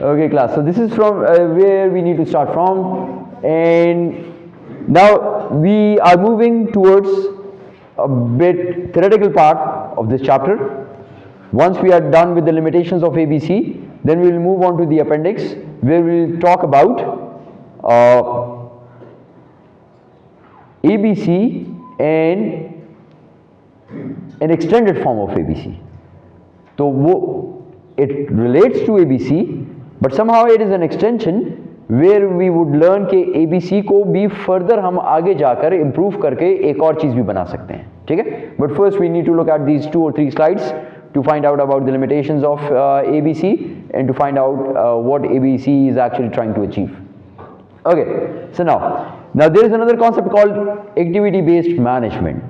Okay, class. So this is from where we need to start from, and now we are moving towards a bit theoretical part of this chapter. Once we are done with the limitations of ABC, then we will move on to the appendix, where we will talk about ABC and an extended form of ABC. तो वो it relates to ABC, but somehow it is an extension where we would learn कि ABC को भी further हम आगे जाकर improve करके एक और चीज़ भी बना सकते हैं, ठीक है? But first we need to look at these 2 or 3 slides to find out about the limitations of ABC and to find out what ABC is actually trying to achieve. Okay, so now there is another concept called activity based management.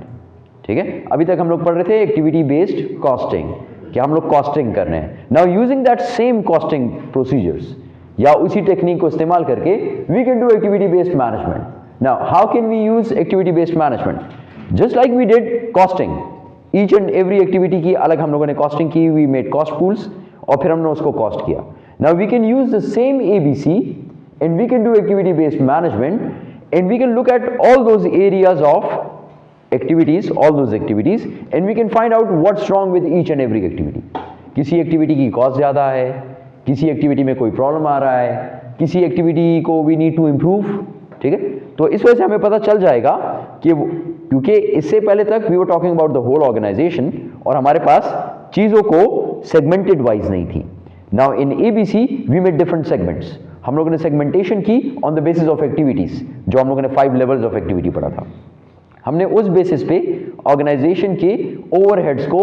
ठीक है, अभी तक हम लोग पढ़ रहे थे activity based costing, कि हम लोग कॉस्टिंग कर रहे हैं. Now using that same costing procedures या उसी टेक्निक को इस्तेमाल करके we can do activity based management. Now how can we use activity based management? Just like we did costing, each and every activity की अलग हम लोगों ने कॉस्टिंग की, वी मेड कॉस्ट पूल्स और फिर हमने उसको कॉस्ट किया. Now we can use the same ABC and we can do activity based management, and we can look at all those areas of activities, all those activities, and we can find out what's wrong with each and every activity. किसी activity की cost ज़्यादा है, किसी activity में कोई problem आ रहा है, किसी एक्टिविटी को वी नीड टू इम्प्रूव. ठीक है, तो इस वजह से हमें पता चल जाएगा कि क्योंकि इससे पहले तक we were talking about the whole organisation और हमारे पास चीज़ों को सेगमेंटेड वाइज नहीं थी. Now in ABC we made different segments. हम लोगों ने सेगमेंटेशन की on the basis of activities, जो हम लोगों ने 5 लेवल्स ऑफ एक्टिविटी पढ़ा था. हमने उस बेसिस पे ऑर्गेनाइजेशन के ओवरहेड्स को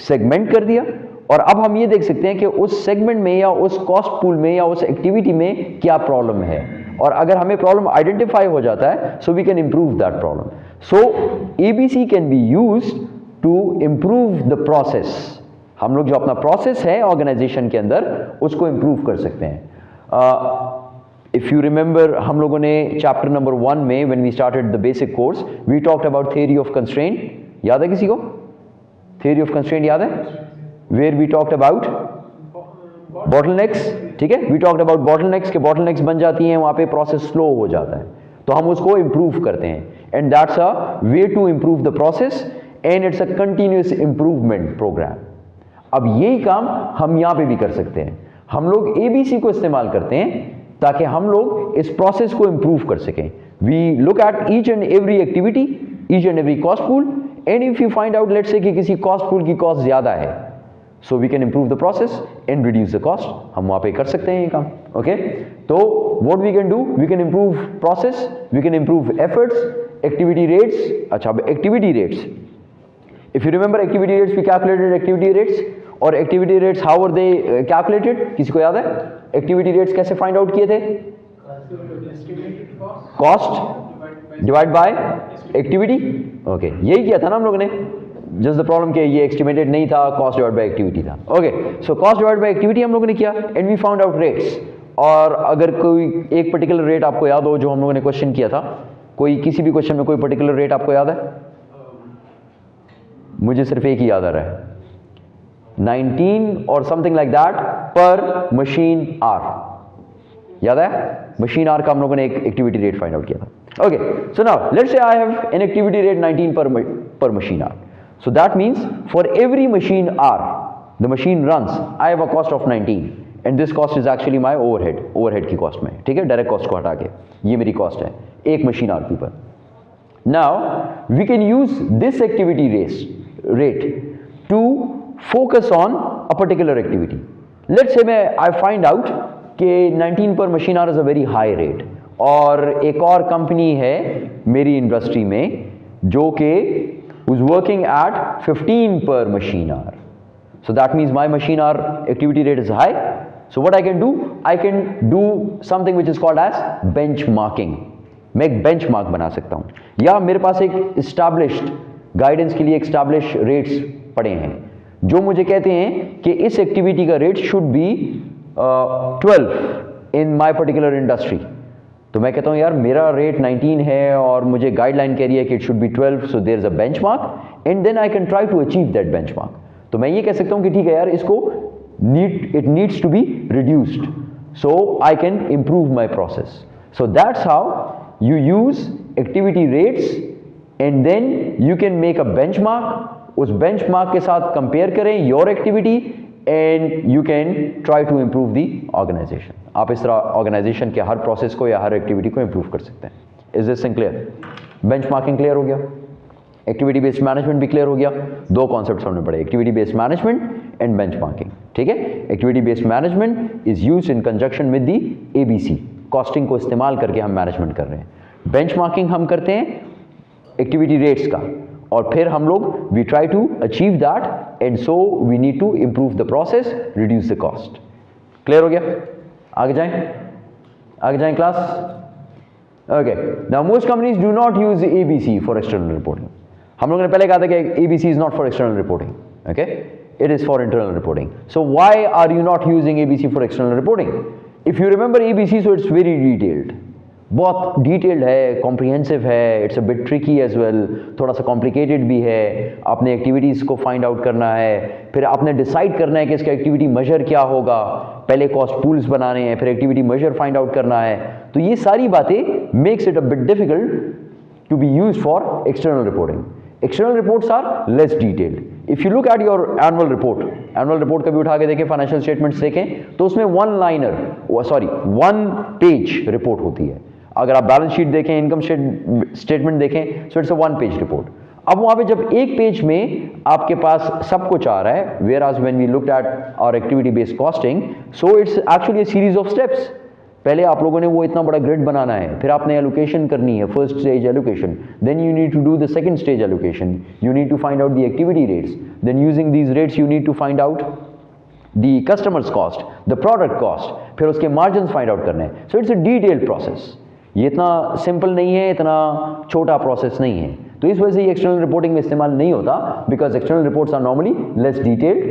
सेगमेंट कर दिया और अब हम ये देख सकते हैं कि उस सेगमेंट में या उस कॉस्ट पूल में या उस एक्टिविटी में क्या प्रॉब्लम है, और अगर हमें प्रॉब्लम आइडेंटिफाई हो जाता है so we can improve that problem. So ABC can be used to improve the process. हम लोग जो अपना प्रोसेस है ऑर्गेनाइजेशन के अंदर उसको इम्प्रूव कर सकते हैं. If you remember, हम लोगों ने चैप्टर नंबर 1 में when we started the basic course, we talked about theory of constraint. याद है किसी को theory of constraint? याद है? Where we talked about bottlenecks. ठीक है, we talked about bottlenecks के bottlenecks बन जाती हैं, वहाँ पे process slow हो जाता है, तो हम उसको improve करते हैं, and that's a way to improve the process and it's a continuous improvement program. अब यही काम हम यहाँ पे भी कर सकते हैं. हम लोग ABC को इस्तेमाल करते हैं ताकि हम लोग इस प्रोसेस को इम्प्रूव कर सकें. We look at each and every activity, each and every cost pool, and if you find out let's say कि किसी कॉस्ट पूल की कॉस्ट ज़्यादा है, so we can improve the process and reduce the cost. हम वहाँ पे कर सकते हैं ये काम. ओके, तो what we can do, we can improve process, we can improve efforts, activity rates. अच्छा, अब activity rates, if you remember activity rates, we calculated activity rates. और activity rates how are they calculated, किसी को याद है activity rates कैसे find out किए थे? Cost divide by activity. Okay, यही किया था ना हम लोगों ने. जस्ट द प्रॉब्लम कि ये एस्टिमेटेड नहीं था, कॉस्ट डिवाइड बाय एक्टिविटी था. Okay, so cost divide by activity हम लोगों ने किया and we found out rates. और अगर कोई एक पर्टिकुलर रेट आपको याद हो जो हम लोगों ने क्वेश्चन किया था, कोई किसी भी क्वेश्चन में कोई पर्टिकुलर रेट आपको याद है? मुझे सिर्फ एक ही याद आ रहा है, 19 और समथिंग लाइक दैट पर मशीन आर. याद है? मशीन आर का हम लोगों ने एक एक्टिविटी रेट फाइंड आउट किया था. Okay, so now let's say I have an activity rate 19 per machine hour. So that means for every machine hour the machine runs I have a cost of 19 and this cost is actually my overhead की cost में. ठीक है, direct cost को हटा के ये मेरी cost है एक मशीन आर की पर. Now we can use this activity rate to focus on a particular activity. Let's say I find out कि 19 per machine hour is a very high rate, और एक और कंपनी है मेरी इंडस्ट्री में जो कि was working at 15 per machine hour. So that means my machine hour activity rate is high. So what I can do? I can do something which is called as benchmarking. मैं एक benchmark बना सकता हूँ, या मेरे पास एक established guidance के लिए established rates पड़े हैं जो मुझे कहते हैं कि इस एक्टिविटी का rate should be 12 in my particular industry. तो मैं कहता हूँ यार मेरा रेट 19 है और मुझे गाइडलाइन कह रही है कि it should be 12, so there is a benchmark and then I can try to achieve that benchmark. तो मैं ये कह सकता हूँ कि ठीक है यार, इसको it needs to be reduced. so I can improve my process. So that's how you use activity rates, and then you can make a benchmark. उस benchmark के साथ compare करें your activity and you can try to improve the organization. आप इस तरह organization के हर process को या हर activity को improve कर सकते हैं. Is this thing clear? Benchmarking clear हो गया, एक्टिविटी बेस्ड मैनेजमेंट भी क्लियर हो गया. दो कॉन्सेप्ट समझने पड़े, activity based management and benchmarking. ठीक है, activity based management is used in conjunction with the ABC, costing को इस्तेमाल करके हम मैनेजमेंट कर रहे हैं. बेंचमार्किंग हम करते हैं एक्टिविटी रेट्स का, और फिर हम लोग we try to achieve that, and so we need to improve the process, reduce the cost. Clear हो गया? आगे जाएं class. Okay, now most companies do not use ABC for external reporting. हम लोगों ने पहले कहा था कि ABC is not for external reporting. Okay, it is for internal reporting. So why are you not using ABC for external reporting? If you remember ABC, so it's very detailed, बहुत detailed है, comprehensive है, it's a bit tricky as well, थोड़ा सा complicated भी है. आपने activities को find out करना है, फिर आपने डिसाइड करना है कि इसका एक्टिविटी मेजर क्या होगा, पहले कॉस्ट पूल्स बनाने हैं, फिर एक्टिविटी मेजर फाइंड आउट करना है. तो ये सारी बातें makes it a bit difficult to be used for external reporting. External reports are less detailed. If you look at your annual report कभी उठा के देखें, financial statements देखें, तो उसमें one page report होती है. अगर आप बैलेंस शीट देखें, इनकम स्टेटमेंट देखें, so it's a one page report. अब वहाँ पे जब एक पेज में आपके पास सब कुछ आ रहा है, whereas when we looked at our activity based costing, so it's actually a series of steps. पहले आप लोगों ने वो इतना बड़ा ग्रिड बनाना है, फिर आपने एलोकेशन करनी है, first stage allocation, then you need to do the second stage allocation, you need to find out the activity rates, then using these rates you need to find out the customers cost, the product cost, फिर उसके margin find out करने हैं. So it's a detailed process. ये इतना simple नहीं है, इतना छोटा प्रोसेस नहीं है. तो इस वजह से ये एक्सटर्नल रिपोर्टिंग में इस्तेमाल नहीं होता, because external reports are normally less detailed.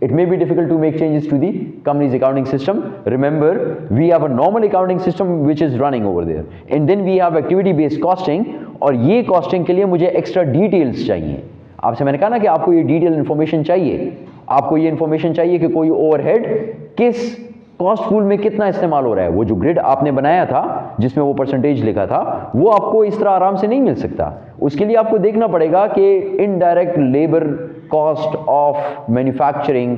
It may be difficult to make changes to the company's accounting system. Remember, we have a normal accounting system which is running over there, and then we have activity based costing, और ये costing के लिए मुझे extra details चाहिए. आपसे मैंने कहा ना कि आपको ये detailed information चाहिए, आपको ये information चाहिए कि कोई overhead किस कॉस्ट पूल में कितना इस्तेमाल हो रहा है. वो जो ग्रिड आपने बनाया था जिसमें वो परसेंटेज लिखा था, वो आपको इस तरह आराम से नहीं मिल सकता. उसके लिए आपको देखना पड़ेगा कि indirect labour cost of manufacturing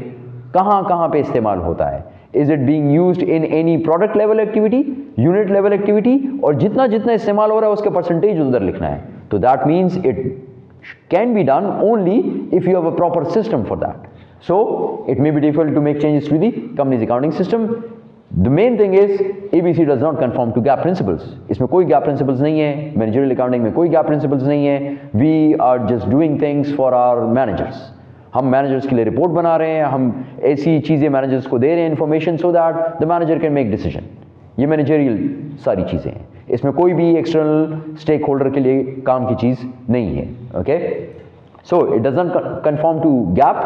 कहाँ कहाँ पे इस्तेमाल होता है. Is it being used in any product level activity, unit level activity, और जितना जितना इस्तेमाल हो रहा है उसके परसेंटेज उधर लिखना है. तो that means it can be done only if you have a proper system for that. So it may be difficult to make changes to the company's accounting system. The main thing is ABC does not conform to GAAP principles. इसमें कोई GAAP principles नहीं है, managerial accounting में कोई GAAP principles नहीं है. We are just doing things for our managers. हम managers के लिए report बना रहे हैं, हम ऐसी चीज़ें managers को दे रहे हैं information so that the manager can make decision. ये managerial सारी चीज़ें हैं, इसमें कोई भी external stakeholder के लिए काम की चीज़ नहीं है. Okay? So it does not conform to GAAP.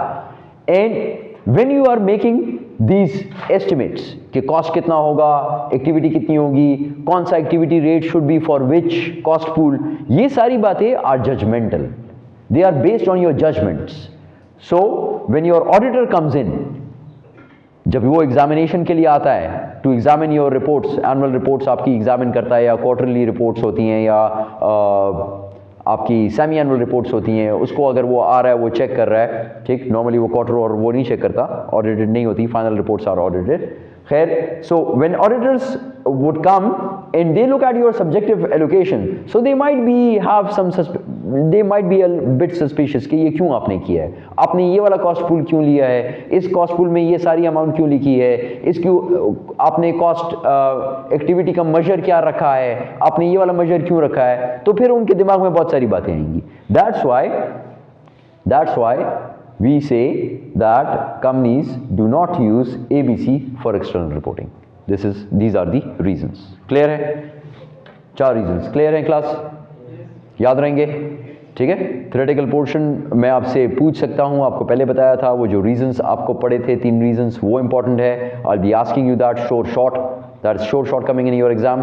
And when you are making these estimates कि cost कितना होगा, activity कितनी होगी, कौन सा activity rate should be for which cost pool, ये सारी बातें are judgmental. They are based on your judgments. So when your auditor comes in, जब वो examination के लिए आता है to examine your reports, annual reports आपकी examine करता है, या quarterly reports होती हैं, या आपकी सेमी एनुअल रिपोर्ट्स होती हैं, उसको अगर वो आ रहा है, वो चेक कर रहा है, ठीक. नॉर्मली वो क्वार्टर और वो नहीं चेक करता, ऑडिटेड नहीं होती, फाइनल रिपोर्ट्स आर ऑडिटेड. खैर, so when auditors would come and they look at your subjective allocation, so they might be a bit suspicious कि ये क्यों आपने किया है, आपने ये वाला कॉस्ट पूल क्यों लिया है, इस कॉस्ट पूल में ये सारी अमाउंट क्यों लिखी है, इस क्यों आपने कॉस्ट एक्टिविटी का मेजर क्या रखा है, आपने ये वाला मेजर क्यों रखा है. तो फिर उनके दिमाग में बहुत सारी बातें आएंगी. That's why we say that companies do not use ABC for external reporting. These are the reasons. Clear है? 4 reasons. Clear है क्लास? याद रहेंगे? ठीक है. थ्योरेटिकल पोर्शन मैं आपसे पूछ सकता हूँ, आपको पहले बताया था, वो जो रीजंस आपको पढ़े थे 3 रीजंस, वो इंपॉर्टेंट है. I'll be asking you that short coming in your exam.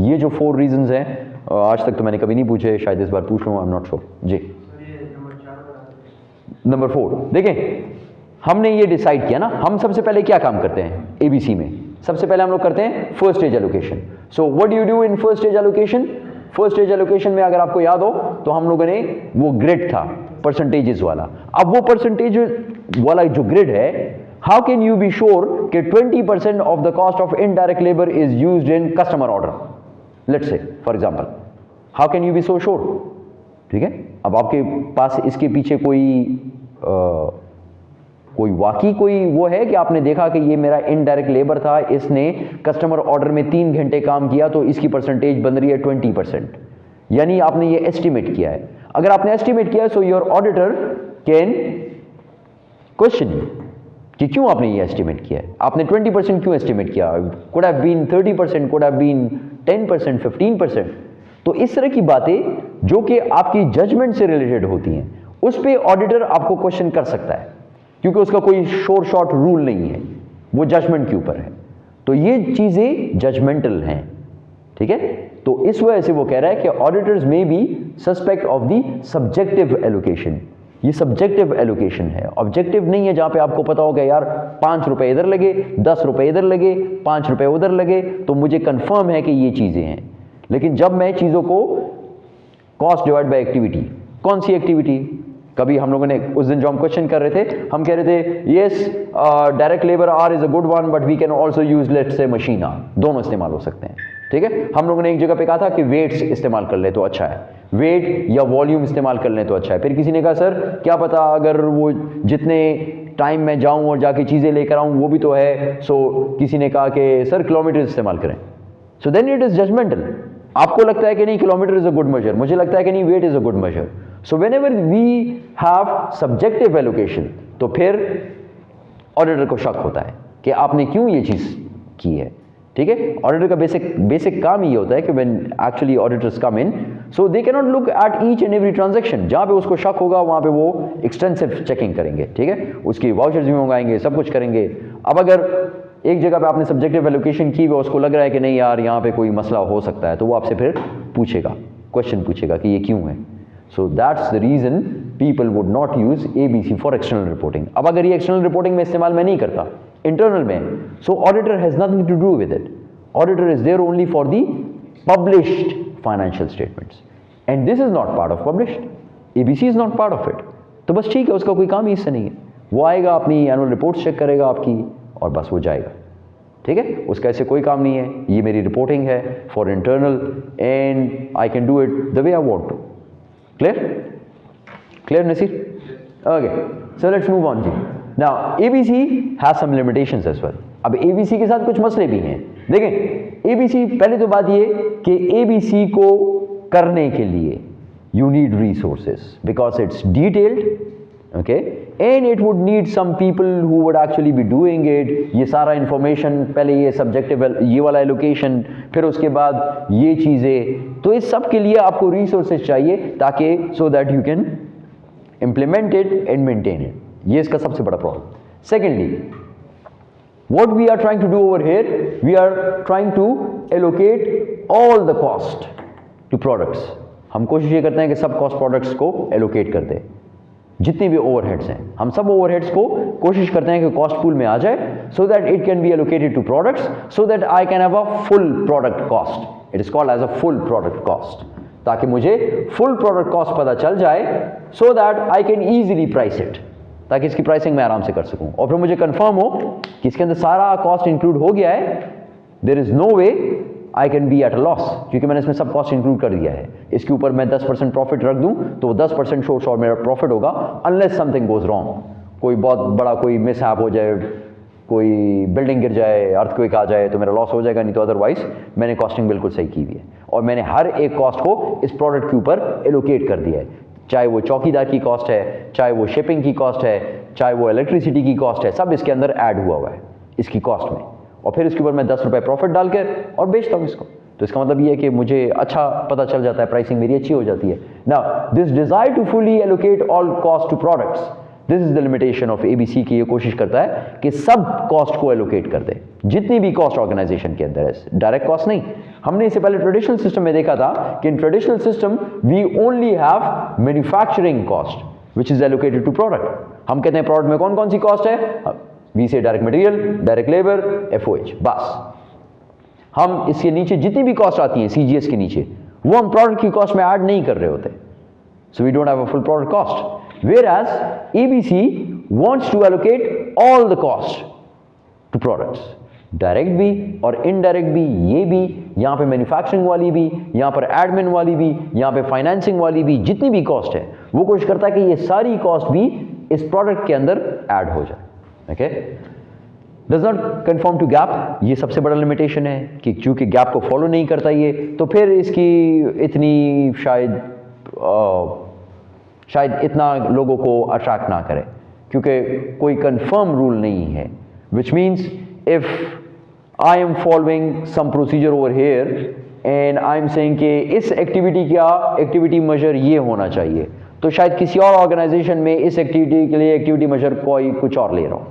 ये जो 4 रीजंस हैं, आज तक तो मैंने कभी नहीं पूछे, शायद इस बार पूछ लूँ, आई एम नॉट श्योर. जी, नंबर 4 देखें. हमने ये डिसाइड किया ना, हम सबसे पहले क्या काम करते हैं एबीसी में, सबसे पहले हम लोग करते हैं first stage allocation. So what do you do in first stage allocation? First stage allocation में अगर आपको याद हो तो हम लोगों ने वो ग्रिड था परसेंटेजेस वाला. अब वो परसेंटेज वाला जो ग्रिड है, how can you be sure कि 20% of the cost of indirect labour is used in customer order, let's say for example, how can you be so sure? ठीक है, अब आपके पास इसके पीछे कोई वाकई कोई वो है कि आपने देखा कि ये मेरा इनडायरेक्ट लेबर था, इसने कस्टमर ऑर्डर में 3 घंटे काम किया तो इसकी परसेंटेज बन रही है 20%, यानी आपने ये एस्टिमेट किया है. अगर आपने एस्टिमेट किया है so your auditor can question you कि क्यों आपने ये एस्टिमेट किया है, आपने 20% क्यों एस्टिमेट किया, could have been 30%, could have been 10%, 15%. तो इस तरह की बातें जो कि आपकी जजमेंट से रिलेटेड होती हैं, उस पे ऑडिटर आपको क्वेश्चन कर सकता है, क्योंकि उसका कोई शोर शॉर्ट रूल नहीं है, वो जजमेंट के ऊपर है. तो ये चीजें जजमेंटल हैं. ठीक है, तो इस वजह से वो कह रहा है कि ऑडिटर्स में be suspect of the subjective allocation. ये सब्जेक्टिव एलोकेशन है, ऑब्जेक्टिव नहीं है जहां पे आपको पता होगा यार 5 रुपए इधर लगे, 10 रुपए इधर लगे, 5 रुपए उधर लगे, तो मुझे कंफर्म है कि ये चीजें हैं. लेकिन जब मैं चीजों को कॉस्ट डिवाइड बाय एक्टिविटी, कौन सी एक्टिविटी, कभी हम लोगों ने उस दिन जो हम क्वेश्चन कर रहे थे, हम कह रहे थे yes direct labour hour is a good one but we can also use let's say machine hour, दोनों इस्तेमाल हो सकते हैं. ठीक है, हम लोगों ने एक जगह पे कहा था कि वेट्स इस्तेमाल कर ले तो अच्छा है, वेट या वॉल्यूम इस्तेमाल कर ले तो अच्छा है. फिर किसी ने कहा सर क्या पता अगर वो जितने टाइम में जाऊं और जाके चीजें लेकर आऊं वो भी तो है. सो किसी ने कहा कि सर किलोमीटर इस्तेमाल करें. So then it is judgemental. आपको लगता है कि नहीं kilometre is a good measure, मुझे लगता है कि नहीं weight is a good measure. So whenever we have subjective allocation, तो फिर ऑडिटर को शक होता है कि आपने क्यों ये चीज की है. ठीक है, ऑडिटर का बेसिक काम ये होता है कि when actually auditors come in, so they can not look at each and every transaction. जहां पे उसको शक होगा वहां पे वो एक्सटेंसिव चेकिंग करेंगे. ठीक है, उसकी वाउचर्स भी मंगाएंगे, सब कुछ करेंगे. अब अगर एक जगह पे आपने सब्जेक्टिव एलोकेशन की हुई, उसको लग रहा है कि नहीं यार यहाँ पे कोई मसला हो सकता है, तो वो आपसे फिर पूछेगा, क्वेश्चन पूछेगा कि ये क्यों है. So that's the reason people would not use ABC for external reporting. अब अगर ये एक्सटर्नल रिपोर्टिंग में इस्तेमाल मैं नहीं करता, इंटरनल में, so auditor has nothing to do with it. Auditor is there only for the published financial statements and this is not part of published. ABC is not part of it. तो बस ठीक है, उसका कोई काम ही इससे नहीं है. वो आएगा अपनी एनुअल रिपोर्ट चेक करेगा आपकी और बस वो जाएगा. ठीक है, उसका ऐसे कोई काम नहीं है. ये मेरी रिपोर्टिंग है for internal and I can do it the way I want to. Clear Naseer? Okay, so let's move on जी. Now ABC has some limitations as well. अब एबीसी के साथ कुछ मसले भी हैं. देखें, एबीसी, पहले तो बात ये कि एबीसी को करने के लिए you need resources because it's detailed. okay, and it would need some people who would actually be doing it. ये सारा इंफॉर्मेशन, पहले ये सब्जेक्टिव ये वाला एलोकेशन, फिर उसके बाद ये चीज़ें, तो इस सब के लिए आपको रिसोर्सेज चाहिए ताकि so that you can implement it and maintain it. ये इसका सबसे बड़ा problem. Secondly, what we are trying to do over here, we are trying to allocate all the cost to products. हम कोशिश ये करते हैं कि सब कॉस्ट प्रोडक्ट्स को एलोकेट कर दें. जितनी भी ओवरहेड्स हैं, हम सब ओवरहेड्स को कोशिश करते हैं कि कॉस्ट पूल में आ जाए, so that it can be allocated to products, so that I can have a full product cost. It is called as a full product cost. ताकि मुझे फुल प्रोडक्ट कॉस्ट पता चल जाए, so that I can easily price it, ताकि इसकी pricing मैं आराम से कर सकूं. और फिर मुझे कंफर्म हो कि इसके अंदर सारा कॉस्ट इंक्लूड हो गया है. There is no way I can be at a loss, क्योंकि मैंने इसमें सब कॉस्ट इंक्लूड कर दिया है. इसके ऊपर मैं 10% प्रॉफिट रख दूं तो 10% शोर मेरा प्रॉफिट होगा, अनलेस समथिंग गोज रॉन्ग. कोई बहुत बड़ा कोई मिसहैप हो जाए, कोई बिल्डिंग गिर जाए, अर्थक्वेक आ जाए, तो मेरा लॉस हो जाएगा. नहीं तो अदरवाइज मैंने कॉस्टिंग बिल्कुल सही की हुई है और मैंने हर एक कॉस्ट को इस प्रोडक्ट के ऊपर एलोकेट कर दिया है. चाहे वो चौकीदार की कॉस्ट है, चाहे वो शिपिंग की कॉस्ट है, चाहे वो इलेक्ट्रिसिटी की कॉस्ट है, सब इसके अंदर ऐड हुआ हुआ है इसकी कॉस्ट में. और फिर इसके ऊपर मैं 10 रुपये प्रॉफिट डालकर और बेचता हूँ इसको. तो इसका मतलब ये है कि मुझे अच्छा पता चल जाता है, प्राइसिंग मेरी अच्छी हो जाती है. Now this desire to fully allocate all cost to products, this is the limitation of ABC की. ये कोशिश करता है कि सब कॉस्ट को एलोकेट कर दे, जितनी भी कॉस्ट ऑर्गेनाइजेशन के अंदर है, डायरेक्ट कॉस्ट नहीं. हमने इससे पहले ट्रेडिशनल सिस्टम में देखा था कि in traditional system we only have manufacturing cost which is allocated to product. हम कहते हैं प्रोडक्ट में कौन कौन सी कॉस्ट है, V से direct material, direct labour, FOH, बस। हम इसके नीचे जितनी भी कॉस्ट आती है CGS के नीचे, वो हम प्रोडक्ट की कॉस्ट में ऐड नहीं कर रहे होते। So we don't have a full product cost, whereas ABC wants to allocate all the cost to products, direct भी और इनडायरेक्ट भी, ये भी, यहाँ पे मैन्युफैक्चरिंग वाली भी, यहाँ पर एडमिन वाली भी, यहाँ पे फाइनेंसिंग वाली भी, जितनी भी कॉस्ट है वो कोशिश करता है कि ये सारी कॉस्ट भी इस प्रोडक्ट के अंदर ऐड हो जाए। Okay, does not confirm to GAAP, ये सबसे बड़ा लिमिटेशन है कि चूंकि गैप को फॉलो नहीं करता ये, तो फिर इसकी इतनी शायद इतना लोगों को अट्रैक्ट ना करे, क्योंकि कोई कंफर्म रूल नहीं है। Which means if I am following some procedure over here and I am saying कि इस एक्टिविटी का एक्टिविटी मेजर ये होना चाहिए, तो शायद किसी और ऑर्गेनाइजेशन में इस एक्टिविटी के लिए एक्टिविटी मेजर कोई कुछ और ले रहा हो,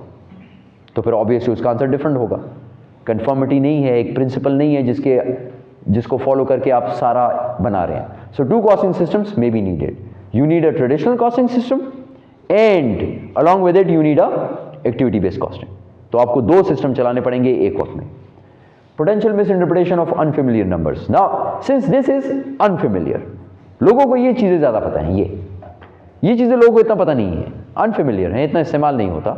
तो फिर ऑब्वियसली उसका आंसर डिफरेंट होगा। कंफर्मिटी नहीं है, एक प्रिंसिपल नहीं है जिसको फॉलो करके आप सारा बना रहे हैं। So two costing systems may be needed. You need a traditional costing system and along with it you need a activity based costing. तो आपको दो सिस्टम चलाने पड़ेंगे एक वक्त में। Potential misinterpretation of unfamiliar numbers. Now since this is unfamiliar, लोगों को ये चीज़ें ज़्यादा पता हैं, ये चीज़ें लोगों को इतना पता नहीं है, अनफेमिलियर है, इतना इस्तेमाल नहीं होता,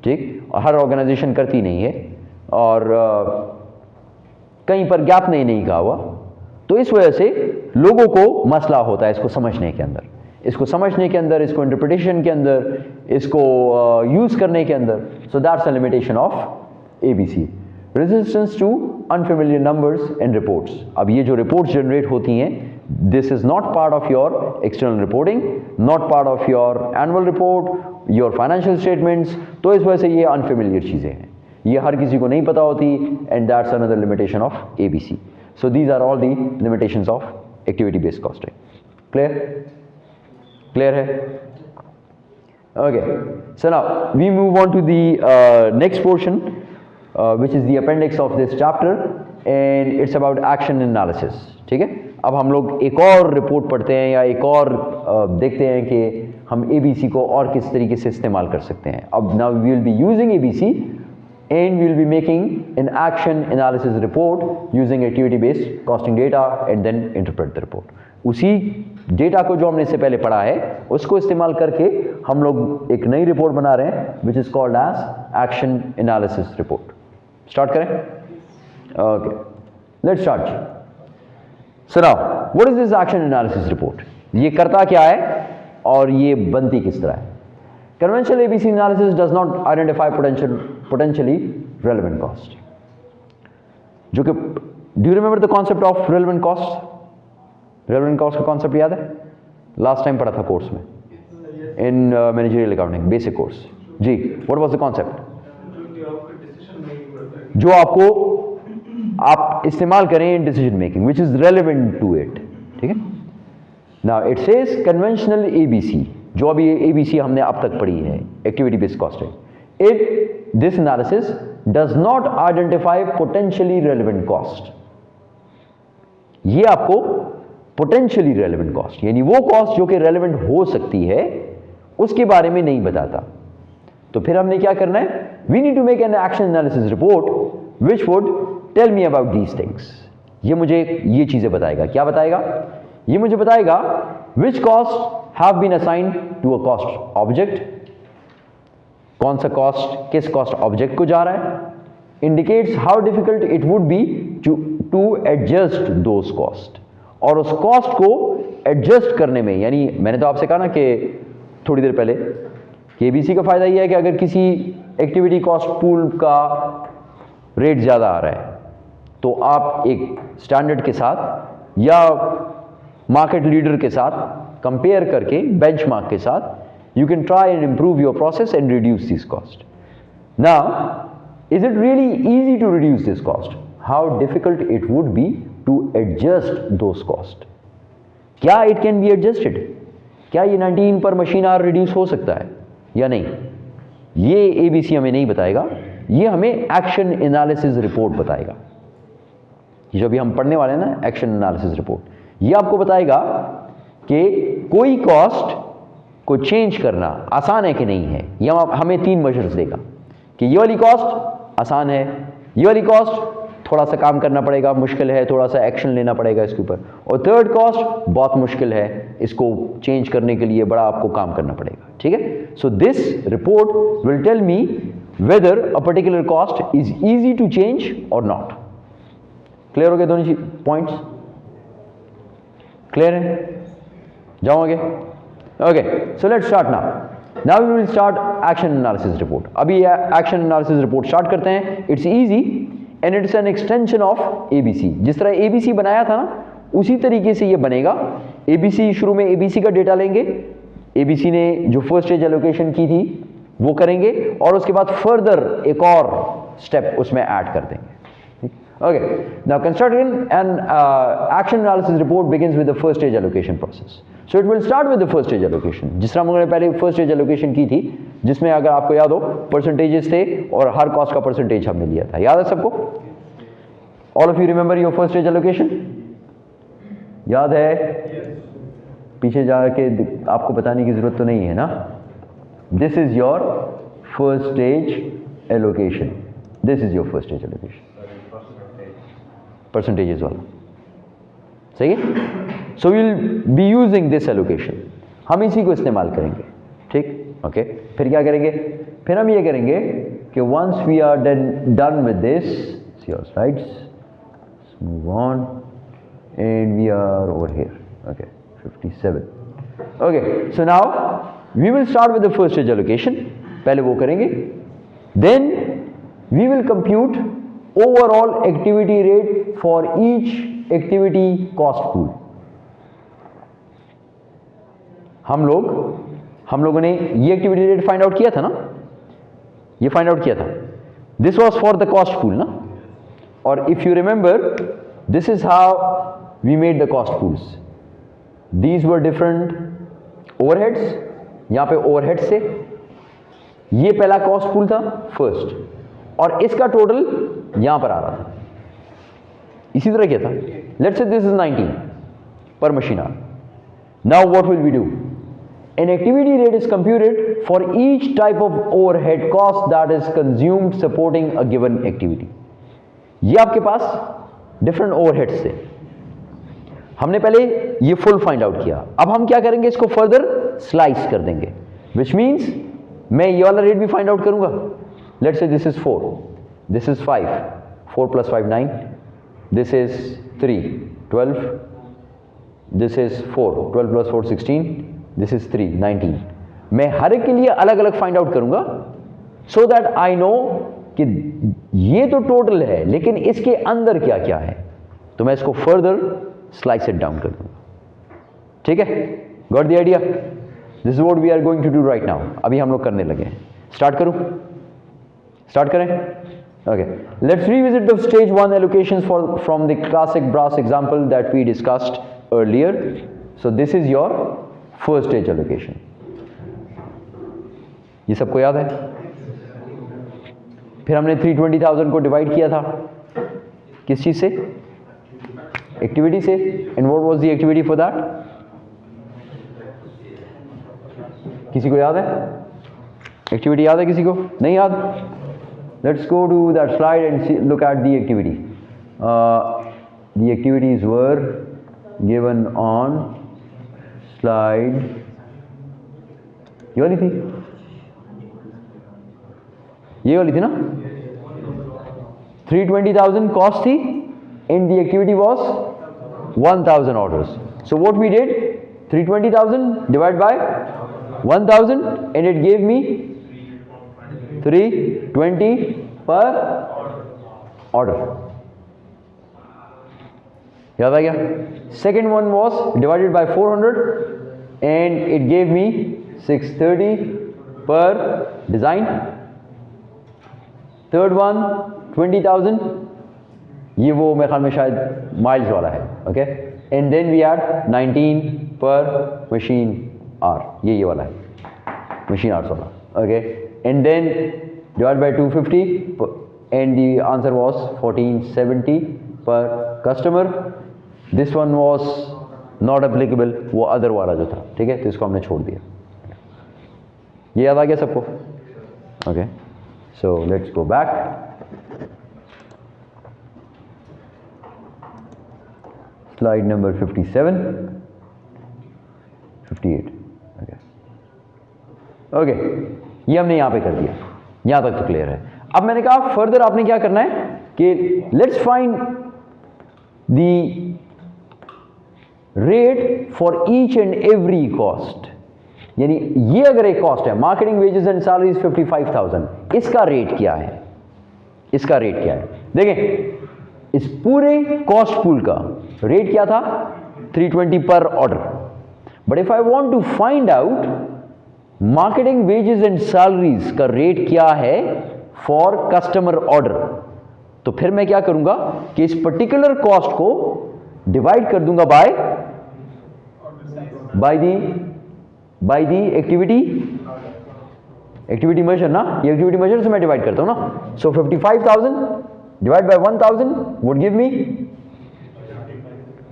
ठीक, और हर ऑर्गेनाइजेशन करती नहीं है, और कहीं पर गैप नहीं कहा हुआ, तो इस वजह से लोगों को मसला होता है इसको समझने के अंदर, इसको इंटरप्रिटेशन के अंदर, इसको यूज़ करने के अंदर। So that's a limitation of ABC, resistance to unfamiliar numbers and reports. अब ये जो रिपोर्ट्स जनरेट होती हैं, this is not part of your external reporting, not part of your annual report, your financial statements, तो इस वजह से ये अनफेमिलियर चीज़ें हैं, ये हर किसी को नहीं पता होती, and that's another limitation of ABC. So these are all the limitations of activity based costing. Clear है? Okay, so now we move on to the next portion, which is the appendix of this chapter, and it's about action analysis. ठीक है, अब हम लोग एक और report पढ़ते हैं या एक और देखते हैं कि हम ABC को और किस तरीके से इस्तेमाल कर सकते हैं। अब now we will be using ABC and we will be making an action analysis report using activity based costing data and then interpret the report. उसी डेटा को जो हमने इससे पहले पढ़ा है उसको इस्तेमाल करके हम लोग एक नई रिपोर्ट बना रहे हैं which is called as action analysis report. Start करें? Okay, let's start. So now what is this action analysis report? ये करता क्या है और ये बनती किस तरह है? Conventional ABC analysis does not identify potentially relevant cost. जो कि, do you remember the concept of relevant cost? Relevant cost का concept याद है? Last time पढ़ा था कोर्स में, in managerial accounting basic course. Ji, what was the concept? जो आपको आप इस्तेमाल करें in decision making, which is relevant to it. ठीक है? Now it says conventional ABC, जो अभी ABC हमने अब तक पढ़ी है, activity based costing, this analysis does not identify potentially relevant cost. ये आपको पोटेंशियली रेलेवेंट कॉस्ट, यानी वो कॉस्ट जो कि रेलेवेंट हो सकती है, उसके बारे में नहीं बताता। तो फिर हमने क्या करना है? We need to make an action analysis report which would tell me about these things. ये मुझे ये चीजें बताएगा। क्या बताएगा? ये मुझे बताएगा which cost have been assigned to a cost object, कौन सा कॉस्ट किस कॉस्ट ऑब्जेक्ट को जा रहा है, indicates how difficult it would be to adjust those cost, और उस कॉस्ट को एडजस्ट करने में, यानी मैंने तो आपसे कहा ना कि थोड़ी देर पहले कि ABC का फायदा यह है कि अगर किसी एक्टिविटी कॉस्ट पूल का रेट ज़्यादा आ रहा है तो आप एक स्टैंडर्ड के साथ या मार्केट लीडर के साथ कंपेयर करके, बेंचमार्क के साथ, you can try and improve your process and reduce this cost. Now, is it really easy to reduce this cost? How difficult it would be to adjust those costs? क्या it can be adjusted? क्या ये 19 per machine our reduce हो सकता है या नहीं? ये ABC हमें नहीं बताएगा, ये हमें एक्शन एनालिसिस रिपोर्ट बताएगा। ये जो भी हम पढ़ने वाले हैं ना, एक्शन एनालिसिस रिपोर्ट, ये आपको बताएगा कि कोई कॉस्ट को चेंज करना आसान है कि नहीं है। यह हमें 3 मेजर्स देगा कि ये वाली कॉस्ट आसान है, ये वाली कॉस्ट थोड़ा सा काम करना पड़ेगा, मुश्किल है, थोड़ा सा एक्शन लेना पड़ेगा इसके ऊपर, और थर्ड कॉस्ट बहुत मुश्किल है, इसको चेंज करने के लिए बड़ा आपको काम करना पड़ेगा, ठीक है। So this report will tell me whether a particular cost is easy to change और नॉट। क्लियर हो गए दोनों पॉइंट्स? क्लियर है? जाओगे? Okay, so let's start now we will start action analysis report. अभी एक्शन एनालिसिस रिपोर्ट स्टार्ट करते हैं। It's easy and it's an extension of ABC. जिस तरह एबीसी बनाया था ना, उसी तरीके से ये बनेगा। एबीसी, शुरू में एबीसी का डेटा लेंगे, एबीसी ने जो फर्स्ट स्टेज एलोकेशन की थी वो करेंगे, और उसके बाद फर्दर एक और स्टेप उसमें ऐड कर देंगे। Okay, now constructing an action analysis report begins with the first stage allocation process. So it will start with the first stage allocation. जिस तरह हमने पहले first stage allocation की थी, जिसमें अगर आपको याद हो परसेंटेजेस थे और हर कॉस्ट का परसेंटेज हमने लिया था, याद है सबको? All of you remember your first stage allocation? याद है? पीछे जाके आपको बताने की जरूरत तो नहीं है ना? This is your first stage allocation. This is your first stage allocation. Percentages वाला, सही है? So will be using this allocation, हम इसी को इस्तेमाल करेंगे, ठीक? ओके, फिर क्या करेंगे? फिर हम ये करेंगे कि once we are done with this, see your slides, move on and we are over here. Okay, 57। Okay, so now we will start with the first stage allocation. पहले वो करेंगे, then we will compute overall activity rate for each activity cost pool। हम लोगों ने ये activity rate find out किया था ना, ये फाइंड आउट किया था। This was for the cost pool ना, और if you remember this is how we made the cost pools. These were different overheads, यहां पे ओवरहेड से ये पहला कॉस्ट पूल था फर्स्ट, और इसका टोटल यहां पर आ रहा था, इसी तरह क्या था। Let's say this is 19 per machine hour. Now what will we do? An activity rate is computed for each type of overhead cost that is consumed supporting a given activity. ये आपके पास डिफरेंट ओवरहेड्स थे, हमने पहले ये full find out किया। अब हम क्या करेंगे? इसको फर्दर स्लाइस कर देंगे, विच मीन्स मैं ये वाला रेट भी फाइंड आउट करूंगा। Let's say this is 4, this is 5, 4 plus 5 9, this is 3 12, this is 4 12 plus 4 16, this is 3 19। मैं हर एक के लिए अलग अलग फाइंड आउट करूंगा, सो दैट आई नो कि ये तो टोटल है लेकिन इसके अंदर क्या क्या है, तो मैं इसको फर्दर स्लाइस इट डाउन कर दूंगा, ठीक है? Got the idea? This is what we are going to do right now. अभी हम लोग करने लगे हैं। स्टार्ट करूं? स्टार्ट करें? Okay, let's revisit the stage 1 allocations from the classic brass example that we discussed earlier. So this is your first stage allocation. ये सबको याद है? फिर हमने 320,000 को डिवाइड किया था किस चीज से? एक्टिविटी से। And what was the activity for that? किसी को याद है? एक्टिविटी याद है किसी को? नहीं याद? Let's go to that slide and look at the activity. The activities were given on slide, ये वाली थी, ये वाली थी ना? 320,000 cost थी and the activity was 1,000 orders. So what we did, 320,000 divided by 1,000 and it gave me 320 per order. याद आ गया? Second one was divided by 400 and it gave me 630 per design. Third one 20,000, ये वो मेरे ख्याल में शायद miles वाला है, okay? And then we had 19 per machine hour, ये वाला है machine hours वाला, okay? And then divided by 250 and the answer was 1470 per customer. This one was not applicable, वो other वाला जो था, ठीक है? तो इसको हमने छोड़ दिया। ये याद आ गया सबको? Okay, So let's go back. Slide number 57, 58. Okay, ये हमने यहां पे कर दिया, यहां तक तो क्लियर है। अब मैंने कहा फर्दर आपने क्या करना है कि let's find the rate for each and every cost. यानी ये अगर एक कॉस्ट है, मार्केटिंग वेजेस एंड सैलरीज 55,000, इसका रेट क्या है, इसका रेट क्या है? देखें, इस पूरे कॉस्ट पूल का रेट क्या था? 320 per order. But if I want to find out marketing wages and salaries का रेट क्या है फॉर कस्टमर ऑर्डर, तो फिर मैं क्या करूंगा कि इस पर्टिकुलर कॉस्ट को डिवाइड कर दूंगा बाय दी एक्टिविटी मेजर ना, ये एक्टिविटी मेजर से मैं डिवाइड करता हूं ना। सो 55,000 divide by 1000 would give me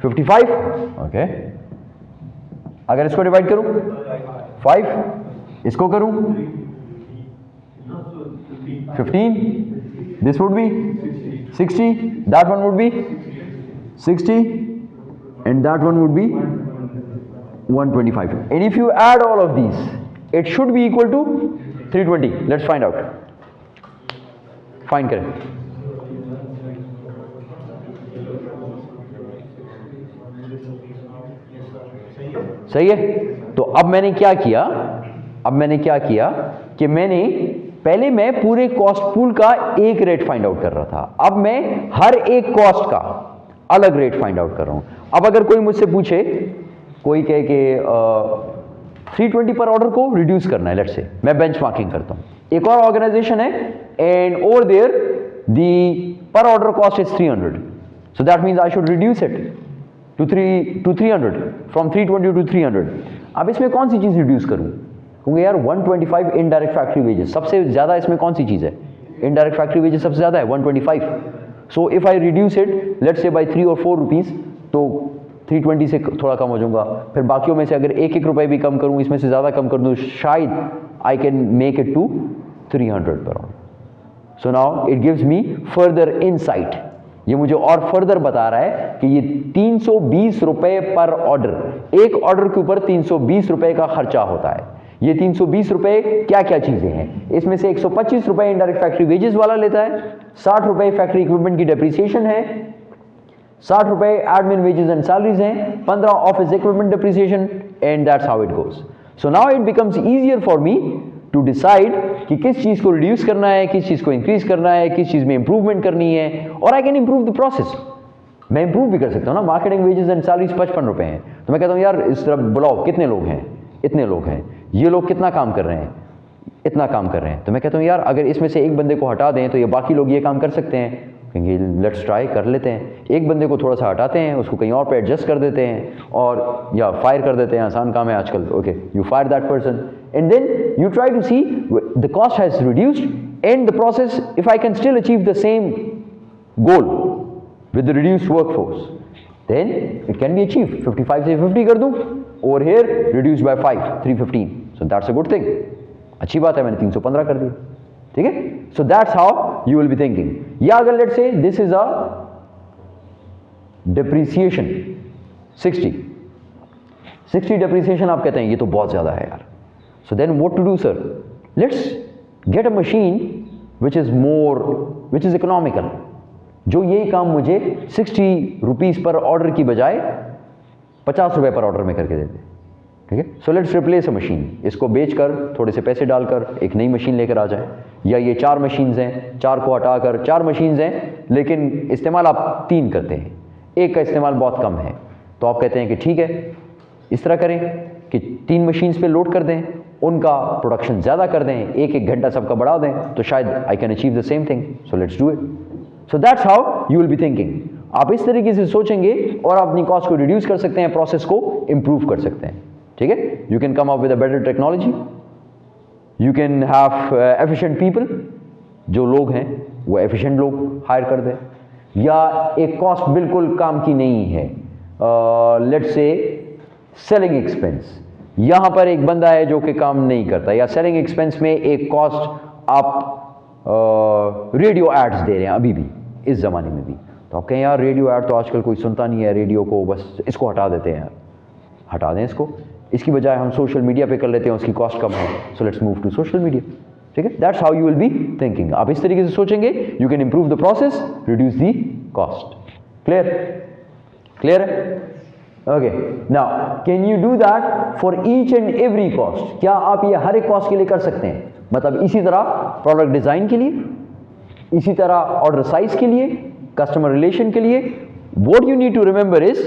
55। Okay, अगर इसको डिवाइड करूं 5, इसको करूं 15, this would be 60, that one would be 60, and that one would be 125. And if you add all of these, it should be equal to 320. Let's find out. Find करें। सही है? तो अब मैंने क्या किया कि मैंने पहले मैं पूरे कॉस्ट पूल का एक रेट फाइंड आउट कर रहा था, अब मैं हर एक कॉस्ट का अलग रेट फाइंड आउट कर रहा हूं। अब अगर कोई मुझसे पूछे, कोई कहे कि 320 पर ऑर्डर को रिड्यूस करना है, लेट्स से मैं बेंचमार्किंग करता हूं, एक और ऑर्गेनाइजेशन है and over there the per order cost is 300, so that means I should reduce it to 300, from 320 to 300। अब इसमें कौन सी चीज रिड्यूस करूं? क्योंकि यार 125 इनडायरेक्ट फैक्ट्री वेजेस सबसे ज्यादा, इसमें कौन सी चीज है? इनडायरेक्ट फैक्ट्री वेजेस सबसे ज्यादा है 125। So if I reduce it let's say by 3 और 4 रुपीज, तो 320 से थोड़ा कम हो जाऊंगा। फिर बाकियों में से अगर एक रुपए भी कम करूं, इसमें से ज्यादा कम कर दूं, शायद I can make it to 300 per order. So now it gives me further insight, ये मुझे और फर्दर बता रहा है कि ये 320 रुपए पर ऑर्डर, एक ऑर्डर के ऊपर 320 रुपए का खर्चा होता है। ये 320 रुपए क्या क्या चीजें हैं? इसमें से 125 रुपए इनडायरेक्ट फैक्ट्री वेजेस वाला लेता है, 60 रुपए फैक्ट्री इक्विपमेंट की डेप्रिसिएशन है, 60 रुपए एडमिन वेजेस एंड सैलरीज हैं, 15 office equipment depreciation, and that's how it goes. So now it becomes easier for me to decide कि किस चीज को रिड्यूस करना है, किस चीज को इंक्रीज करना है, किस चीज में इंप्रूवमेंट करनी है, और I can improve the process. मैं इंप्रूव भी कर सकता हूं ना। मार्केटिंग वेजेस एंड सैलरीज 55 रुपए हैं, तो मैं कहता हूं यार इस तरफ बुलाओ, कितने लोग हैं? इतने लोग हैं। ये लोग कितना काम कर रहे हैं? इतना काम कर रहे हैं। तो मैं कहता हूं यार अगर इसमें से एक बंदे को हटा दें तो ये बाकी लोग ये काम कर सकते हैं। कहेंगे लेट्स ट्राई, कर लेते हैं। एक बंदे को थोड़ा सा हटाते हैं, उसको कहीं और पे एडजस्ट कर देते हैं, और या फायर कर देते हैं, आसान काम है आजकल। Okay, you fire that person and then you try to see the cost has reduced and the process, if I can still achieve the same goal with the reduced workforce, then it can be achieved. 55 से 50 कर दूं, over here reduced by 5, 315. So that's a good thing. अच्छी बात है, मैंने 315 कर दिया, ठीक है? So that's how you will be thinking. या अगर let's say this is a depreciation 60 depreciation, आप कहते हैं ये तो बहुत ज़्यादा है यार. So then what to do, sir? Let's get a machine which is economical. जो यही काम मुझे 60 रुपीज़ पर ऑर्डर की बजाय 50 रुपए पर ऑर्डर में करके देते, ठीक है? So let's replace a machine, इसको बेचकर थोड़े से पैसे डालकर एक नई मशीन लेकर आ जाए। या ये 4 मशीन्स हैं, 4 को हटाकर 4 मशीन्स हैं, लेकिन इस्तेमाल आप 3 करते हैं, एक का इस्तेमाल बहुत कम है, तो आप कहते हैं कि ठीक है इस तरह करें कि 3 मशीन्स पे लोड कर दें, उनका प्रोडक्शन ज़्यादा कर दें, एक घंटा सबका बढ़ा दें, तो शायद I can achieve the same thing. So let's do it. So that's how you will be thinking. आप इस तरीके से सोचेंगे और अपनी कॉस्ट को रिड्यूस कर सकते हैं, प्रोसेस को इंप्रूव कर सकते हैं, ठीक है? You can come up with a better technology, you can have efficient people, जो लोग हैं वो एफिशिएंट लोग हायर कर दें, या एक कॉस्ट बिल्कुल काम की नहीं है, लेट्स से सेलिंग एक्सपेंस, यहाँ पर एक बंदा है जो कि काम नहीं करता, या सेलिंग एक्सपेंस में एक कॉस्ट आप रेडियो एड्स दे रहे हैं अभी भी इस ज़माने में भी, तो आप कहें यार रेडियो ऐड तो आजकल कोई सुनता नहीं है, रेडियो को बस इसको हटा देते हैं, हटा दें इसको, इसकी बजाय हम सोशल मीडिया पे कर लेते हैं, उसकी कॉस्ट कम है, सो let's move to social media. ठीक है, that's how you will be thinking. आप इस तरीके से सोचेंगे, you can improve the process, reduce the cost. Clear? Clear है? Okay, now can you do that for each and every cost? क्या आप ये हर एक कॉस्ट के लिए कर सकते हैं? मतलब इसी तरह प्रोडक्ट डिजाइन के लिए, इसी तरह ऑर्डर साइज के लिए, कस्टमर रिलेशन के लिए, what you need to remember is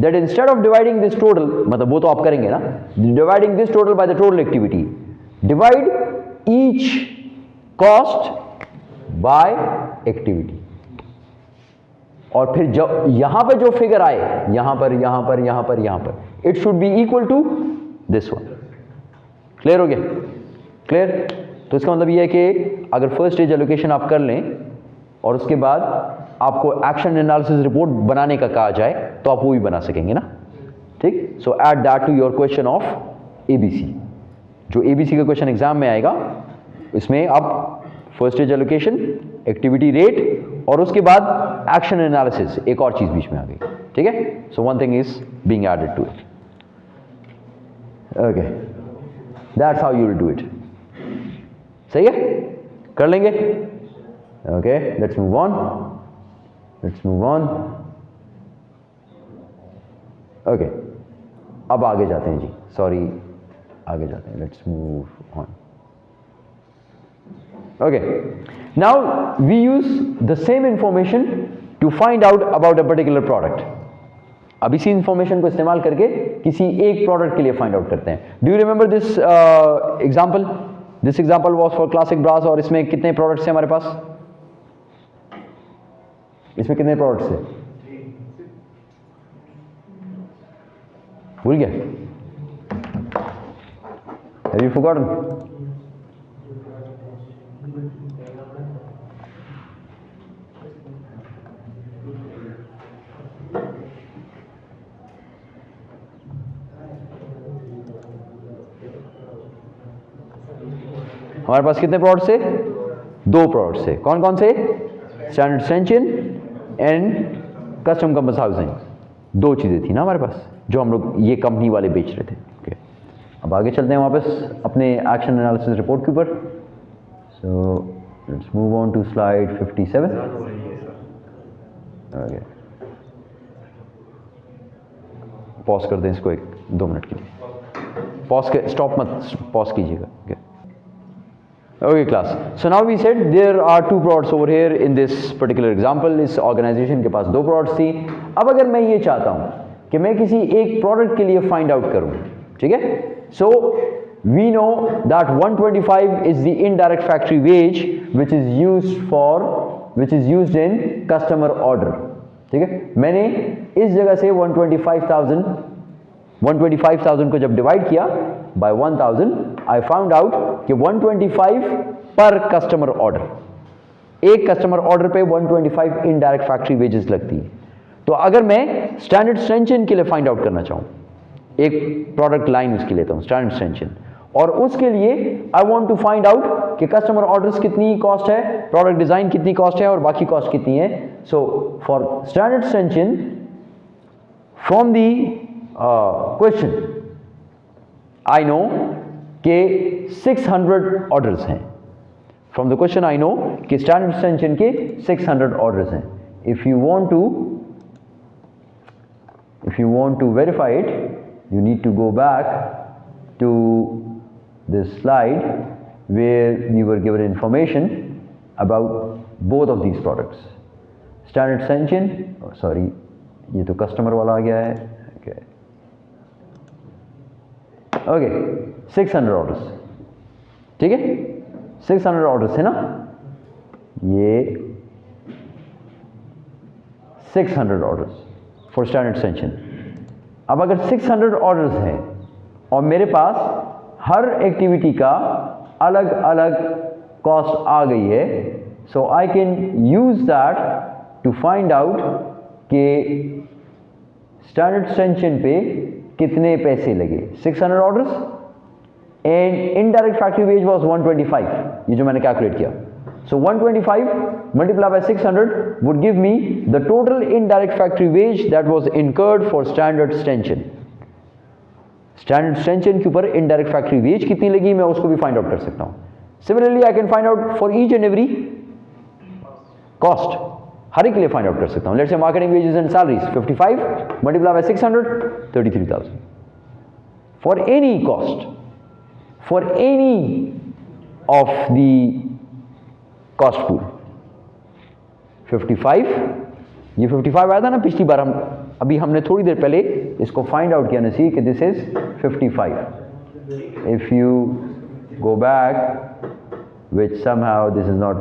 that instead of dividing this total, मतलब वो तो आप करेंगे ना, dividing this total by the total activity, divide each cost by activity, और फिर जो यहां पर जो फिगर आए, यहां पर, यहां पर, यहां पर, यहां पर, it should be equal to this one. Clear हो गया? क्लियर? तो इसका मतलब ये है कि अगर फर्स्ट स्टेज एलोकेशन आप कर लें और उसके बाद आपको एक्शन एनालिसिस रिपोर्ट बनाने का कहा जाए तो आप वो भी बना सकेंगे ना। ठीक, so add that to your question of ABC. जो एबीसी का क्वेश्चन एग्जाम में आएगा, इसमें आप first stage allocation, activity rate और उसके बाद एक्शन एनालिसिस, एक और चीज बीच में आ गई। ठीक है, so one thing is being added to it. Okay, that's how you will do it. सही है, कर लेंगे? Okay, let's move on, let's move on. Okay, अब आगे जाते हैं जी, सॉरी आगे जाते हैं, let's move on. Okay, now we use the same information to find out about a particular product. अब इसी इंफॉर्मेशन को इस्तेमाल करके किसी एक प्रोडक्ट के लिए फाइंड आउट करते हैं। Do you remember this example? This example was for classic brass, और इसमें कितने प्रोडक्ट्स हैं हमारे पास? इसमें कितने प्रोडक्ट्स हैं? भूल गया? Have you forgotten? हमारे पास कितने प्रोडक्ट्स थे? दो प्रोडक्ट्स थे। कौन कौन से? Standard stanchion and custom compass housing. दो चीज़ें थी ना हमारे पास जो हम लोग ये कंपनी वाले बेच रहे थे। okay. अब आगे चलते हैं वापस अपने एक्शन एनालिसिस रिपोर्ट के ऊपर। So let's move on to slide 57। Okay, pause कर दें इसको 1-2 मिनट के लिए। पॉज के स्टॉप मत, पॉज कीजिएगा। Okay class, so now we said there are two products over here in this particular example। इस organization के पास दो products थी। अब अगर मैं ये चाहता हूँ कि मैं किसी एक product के लिए find out करूँ, ठीक है? So we know that 125 is the indirect factory wage which is used in customer order। ठीक है, मैंने इस जगह से 125,000 को जब डिवाइड किया बाय 1000, आई फाउंड आउट कि 125 पर कस्टमर ऑर्डर, एक कस्टमर ऑर्डर पे 125 इनडायरेक्ट फैक्ट्री वेजेस लगती है। तो अगर मैं स्टैंडर्ड स्ट्रेंचियन के लिए फाइंड आउट करना चाहूँ, एक प्रोडक्ट लाइन उसकी लेता हूँ स्टैंडर्ड स्ट्रेंचियन, और उसके लिए I want to find out कि कस्टमर ऑर्डर्स कितनी कॉस्ट है, प्रोडक्ट डिजाइन कितनी कॉस्ट है और बाकी कॉस्ट कितनी है। So for standard stanchion from the question I know के 600 ऑर्डर्स हैं। From the question I know कि स्टैंडर्ड स्ट्रेंचियन के 600 ऑर्डर्स हैं। If you want to verify it, you need to go back to this slide where we were given information about both of these products। Standard Strengthian, oh sorry, ये तो customer वाला आ गया है। Okay, 600 orders, ठीक है? 600 orders है ना? ये 600 orders for Standard Strengthian। अब अगर 600 ऑर्डर्स हैं और मेरे पास हर एक्टिविटी का अलग अलग कॉस्ट आ गई है, so I can use that to find out कि स्टैंडर्ड स्ट्रेंचियन पे कितने पैसे लगे। 600 orders and indirect factory wage was 125, ये जो मैंने कैलकुलेट किया। So 125 multiplied by 600 would give me the total indirect factory wage that was incurred for standard stanchion. Standard stanchion के ऊपर इनडायरेक्ट फैक्ट्री वेज कितनी लगी मैं उसको भी फाइंड आउट कर सकता हूं. Similarly I can find out for each and every cost, हर एक के लिए फाइंड आउट कर सकता हूं. Let's say marketing wages and salaries 55 multiply by 600 33,000 for any cost, for any of the cost pool. 55, ये 55 आया था ना पिछली बार, हम अभी हमने थोड़ी देर पहले इसको फाइंड आउट किया नसीब कि this is 55. If you go back which somehow this is not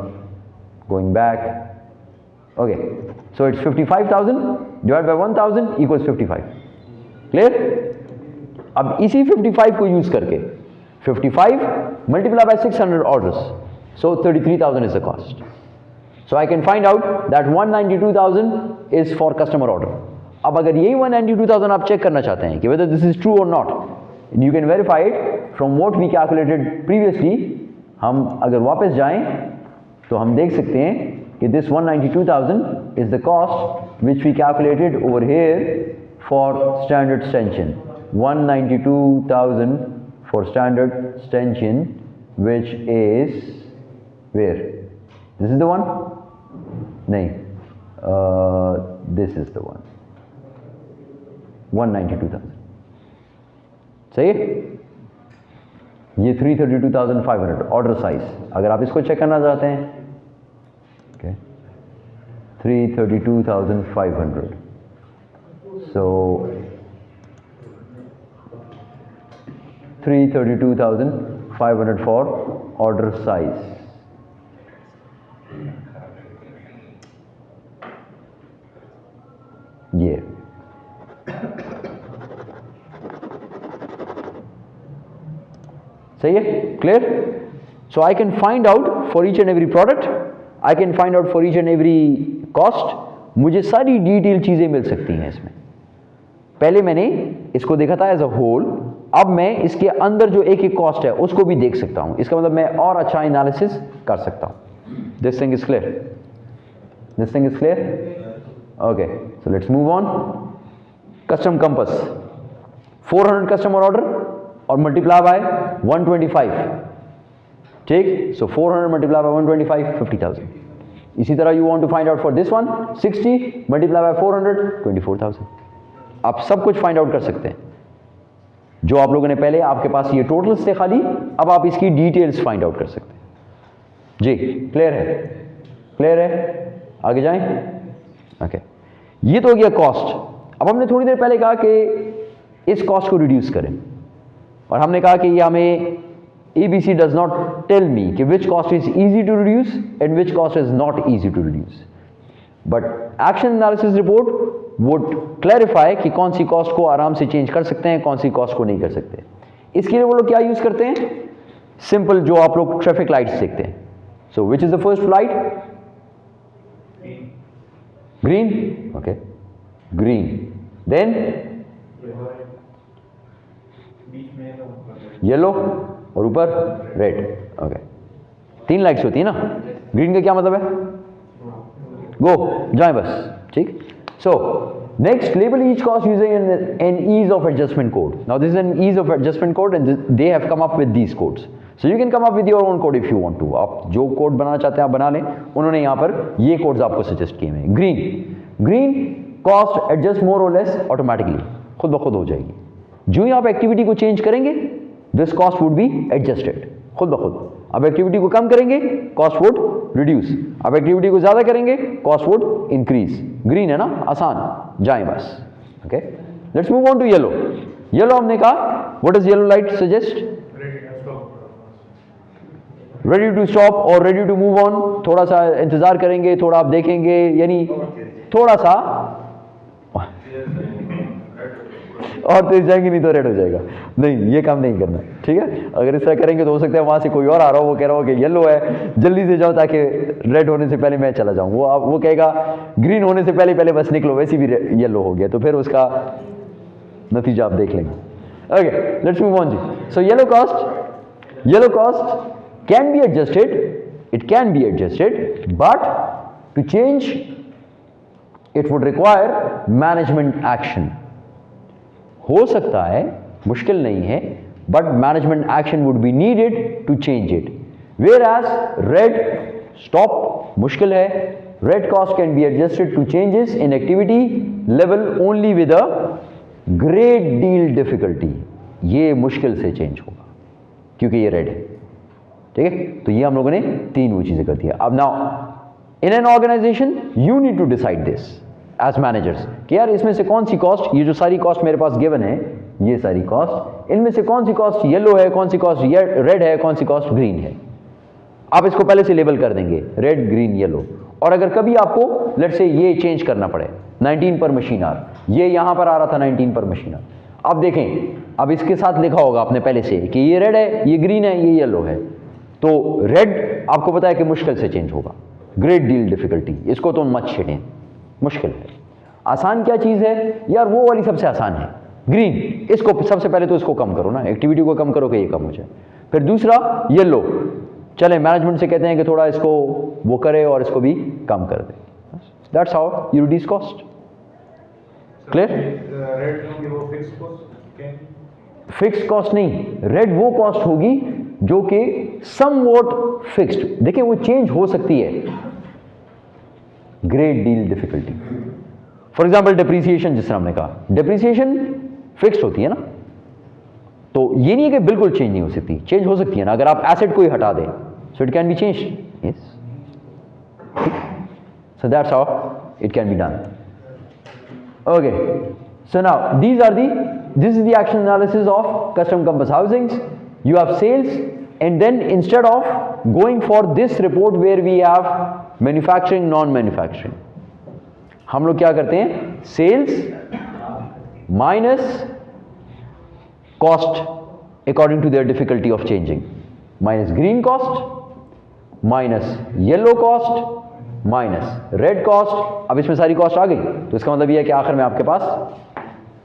going back. Okay, so it's 55,000 divided by 1,000 equals 55. Clear? अब इसी 55 को यूज करके 55 multiplied by 600 orders, so 33,000 is the cost. So I can find out that 192,000 is for customer order. अब अगर यही 192,000 आप check करना चाहते हैं कि whether this is true or not, you can verify it from what we calculated previously. हम अगर वापस जाएं तो हम देख सकते हैं कि this 192,000 is the cost which we calculated over here for standard stanchion. 192,000 for standard stanchion, which is where? This is the one? नहीं, this is the one. 192,000. सही है? ये 332,500 ऑर्डर साइज. अगर आप इसको चेक करना चाहते हैं, okay, 332,500. So 332,500 for order size. ये सही है? Clear? So I can find out for each and every product, I can find out for each and every cost. मुझे सारी डिटेल चीजें मिल सकती हैं इसमें. पहले मैंने इसको देखा था एज अ होल, अब मैं इसके अंदर जो एक एक कॉस्ट है उसको भी देख सकता हूं. इसका मतलब मैं और अच्छा एनालिसिस कर सकता हूं. This thing is clear? This thing is clear? Okay, so let's move on. Custom compass 400 customer order और मल्टीप्लाई बाय 125. ठीक, सो 400 मल्टीप्लाई बाय 125 50,000. इसी तरह you want to find out for this one 60 multiply by 400 24,000. आप सब कुछ find out कर सकते हैं जो आप लोगों ने पहले, आपके पास ये टोटल्स थे खाली, अब आप इसकी डिटेल्स फाइंड आउट कर सकते हैं. जी क्लियर है? क्लियर है? आगे जाएं. ओके, ये तो हो गया कॉस्ट. अब हमने थोड़ी देर पहले कहा कि इस कॉस्ट को रिड्यूस करें, और हमने कहा कि ये हमें ABC does not tell me कि which cost is easy to reduce and which cost is not easy to reduce, but action analysis report would clarify कि कौन सी कॉस्ट को आराम से चेंज कर सकते हैं, कौन सी कॉस्ट को नहीं कर सकते. इसके लिए वो लोग क्या यूज करते हैं? सिंपल, जो आप लोग ट्रैफिक लाइट्स देखते हैं. So which is the first light? Green. Okay, green. Then yellow और ऊपर रेड. ओके, 3 लाइट्स होती है ना. ग्रीन का क्या मतलब है? गो, जाए बस. ठीक. So next, label each cost using an ease of adjustment code. Now this is an ease of adjustment code and they have come up with these codes. So you can come up with your own code if you want to. आप जो code बनाना चाहते हैं आप बना लें. उन्होंने यहाँ पर ये कोड्स आपको सजेस्ट किए हैं. ग्रीन, ग्रीन कॉस्ट एडजस्ट मोर और लेस ऑटोमेटिकली, खुद ब खुद हो जाएगी. जो ही आप एक्टिविटी को चेंज करेंगे this cost would be adjusted खुद ब खुद. अब एक्टिविटी को कम करेंगे कॉस्ट वुड रिड्यूस, अब एक्टिविटी को ज्यादा करेंगे कॉस्ट वुड इंक्रीज. ग्रीन है ना, आसान, जाएं बस. Okay, let's move on to yellow. Yellow हमने कहा, what does yellow light suggest? Ready to stop और रेडी टू मूव ऑन. थोड़ा सा इंतजार करेंगे, थोड़ा आप देखेंगे, यानी थोड़ा सा और तेज जाएंगे, नहीं तो रेड हो जाएगा. नहीं, ये काम नहीं करना. ठीक है, अगर इस तरह करेंगे तो हो सकता है वहां से कोई और आ रहा हो, वो कह रहा हो कि येलो है, जल्दी से जाओ ताकि रेड होने से पहले मैं चला जाऊं. वो कहेगा ग्रीन होने से पहले पहले बस निकलो, वैसे भी येलो हो गया, तो फिर उसका नतीजा आप देख लेंगे. ओके, लेट्स मूव ऑन जी. So yellow cost can be adjusted it can be adjusted, but to change it would require management action. हो सकता है, मुश्किल नहीं है, but management action would be needed to change it. Whereas red stop मुश्किल है, red cost can be adjusted to changes in activity level only with a great deal difficulty. ये मुश्किल से चेंज होगा क्योंकि ये रेड है, ठीक है। तो ये हम लोगों ने तीन वो चीजें कर दिया। अब now in an organization you need to decide this as managers कि यार इसमें से कौन सी कॉस्ट, ये जो सारी कॉस्ट मेरे पास गिवन है, ये सारी कॉस्ट, इनमें से कौन सी कॉस्ट येलो है, कौन सी कॉस्ट रेड है, कौन सी कॉस्ट ग्रीन है। आप इसको पहले से लेबल कर देंगे रेड, ग्रीन, येलो। और अगर कभी आपको लेट्स से ये चेंज करना पड़े 19 पर मशीन आर, ये यहां पर आ रहा था 19 पर मशीन आर, अब देखें अब इसके साथ लिखा होगा आपने पहले से कि ये रेड है, ये ग्रीन है, ये येलो है। तो रेड आपको पता है कि मुश्किल से चेंज होगा, ग्रेट डील डिफिकल्टी, इसको तो मत छेड़ें, मुश्किल है। आसान क्या चीज़ है यार, वो वाली सबसे आसान है ग्रीन, इसको सबसे पहले तो इसको कम करो ना, एक्टिविटी को कम करो कि ये कम हो जाए। फिर दूसरा येलो, चले मैनेजमेंट से कहते हैं कि थोड़ा इसको वो करे और इसको भी कम कर दे। That's how you reduce cost. Clear? Fix cost नहीं, रेड वो कॉस्ट होगी जो कि समवॉट फिक्स्ड, देखिए वो चेंज हो सकती है, great deal difficulty. For example depreciation, जिस तरह हमने कहा डिप्रिसिएशन फिक्स्ड होती है ना, तो ये नहीं है कि बिल्कुल चेंज नहीं हो सकती, चेंज हो सकती है ना, अगर आप एसेट को ही हटा दें, सो it can B change, yes. So that's how it can be done. Okay, so now this is the action analysis of custom campus housings. You have sales, and then instead of going for this report where we have manufacturing, non-manufacturing, हम लोग क्या करते हैं, sales minus cost according to their difficulty of changing, minus green cost, minus yellow cost, minus red cost. अब इसमें सारी cost आ गई, तो इसका मतलब ये है कि आखिर में आपके पास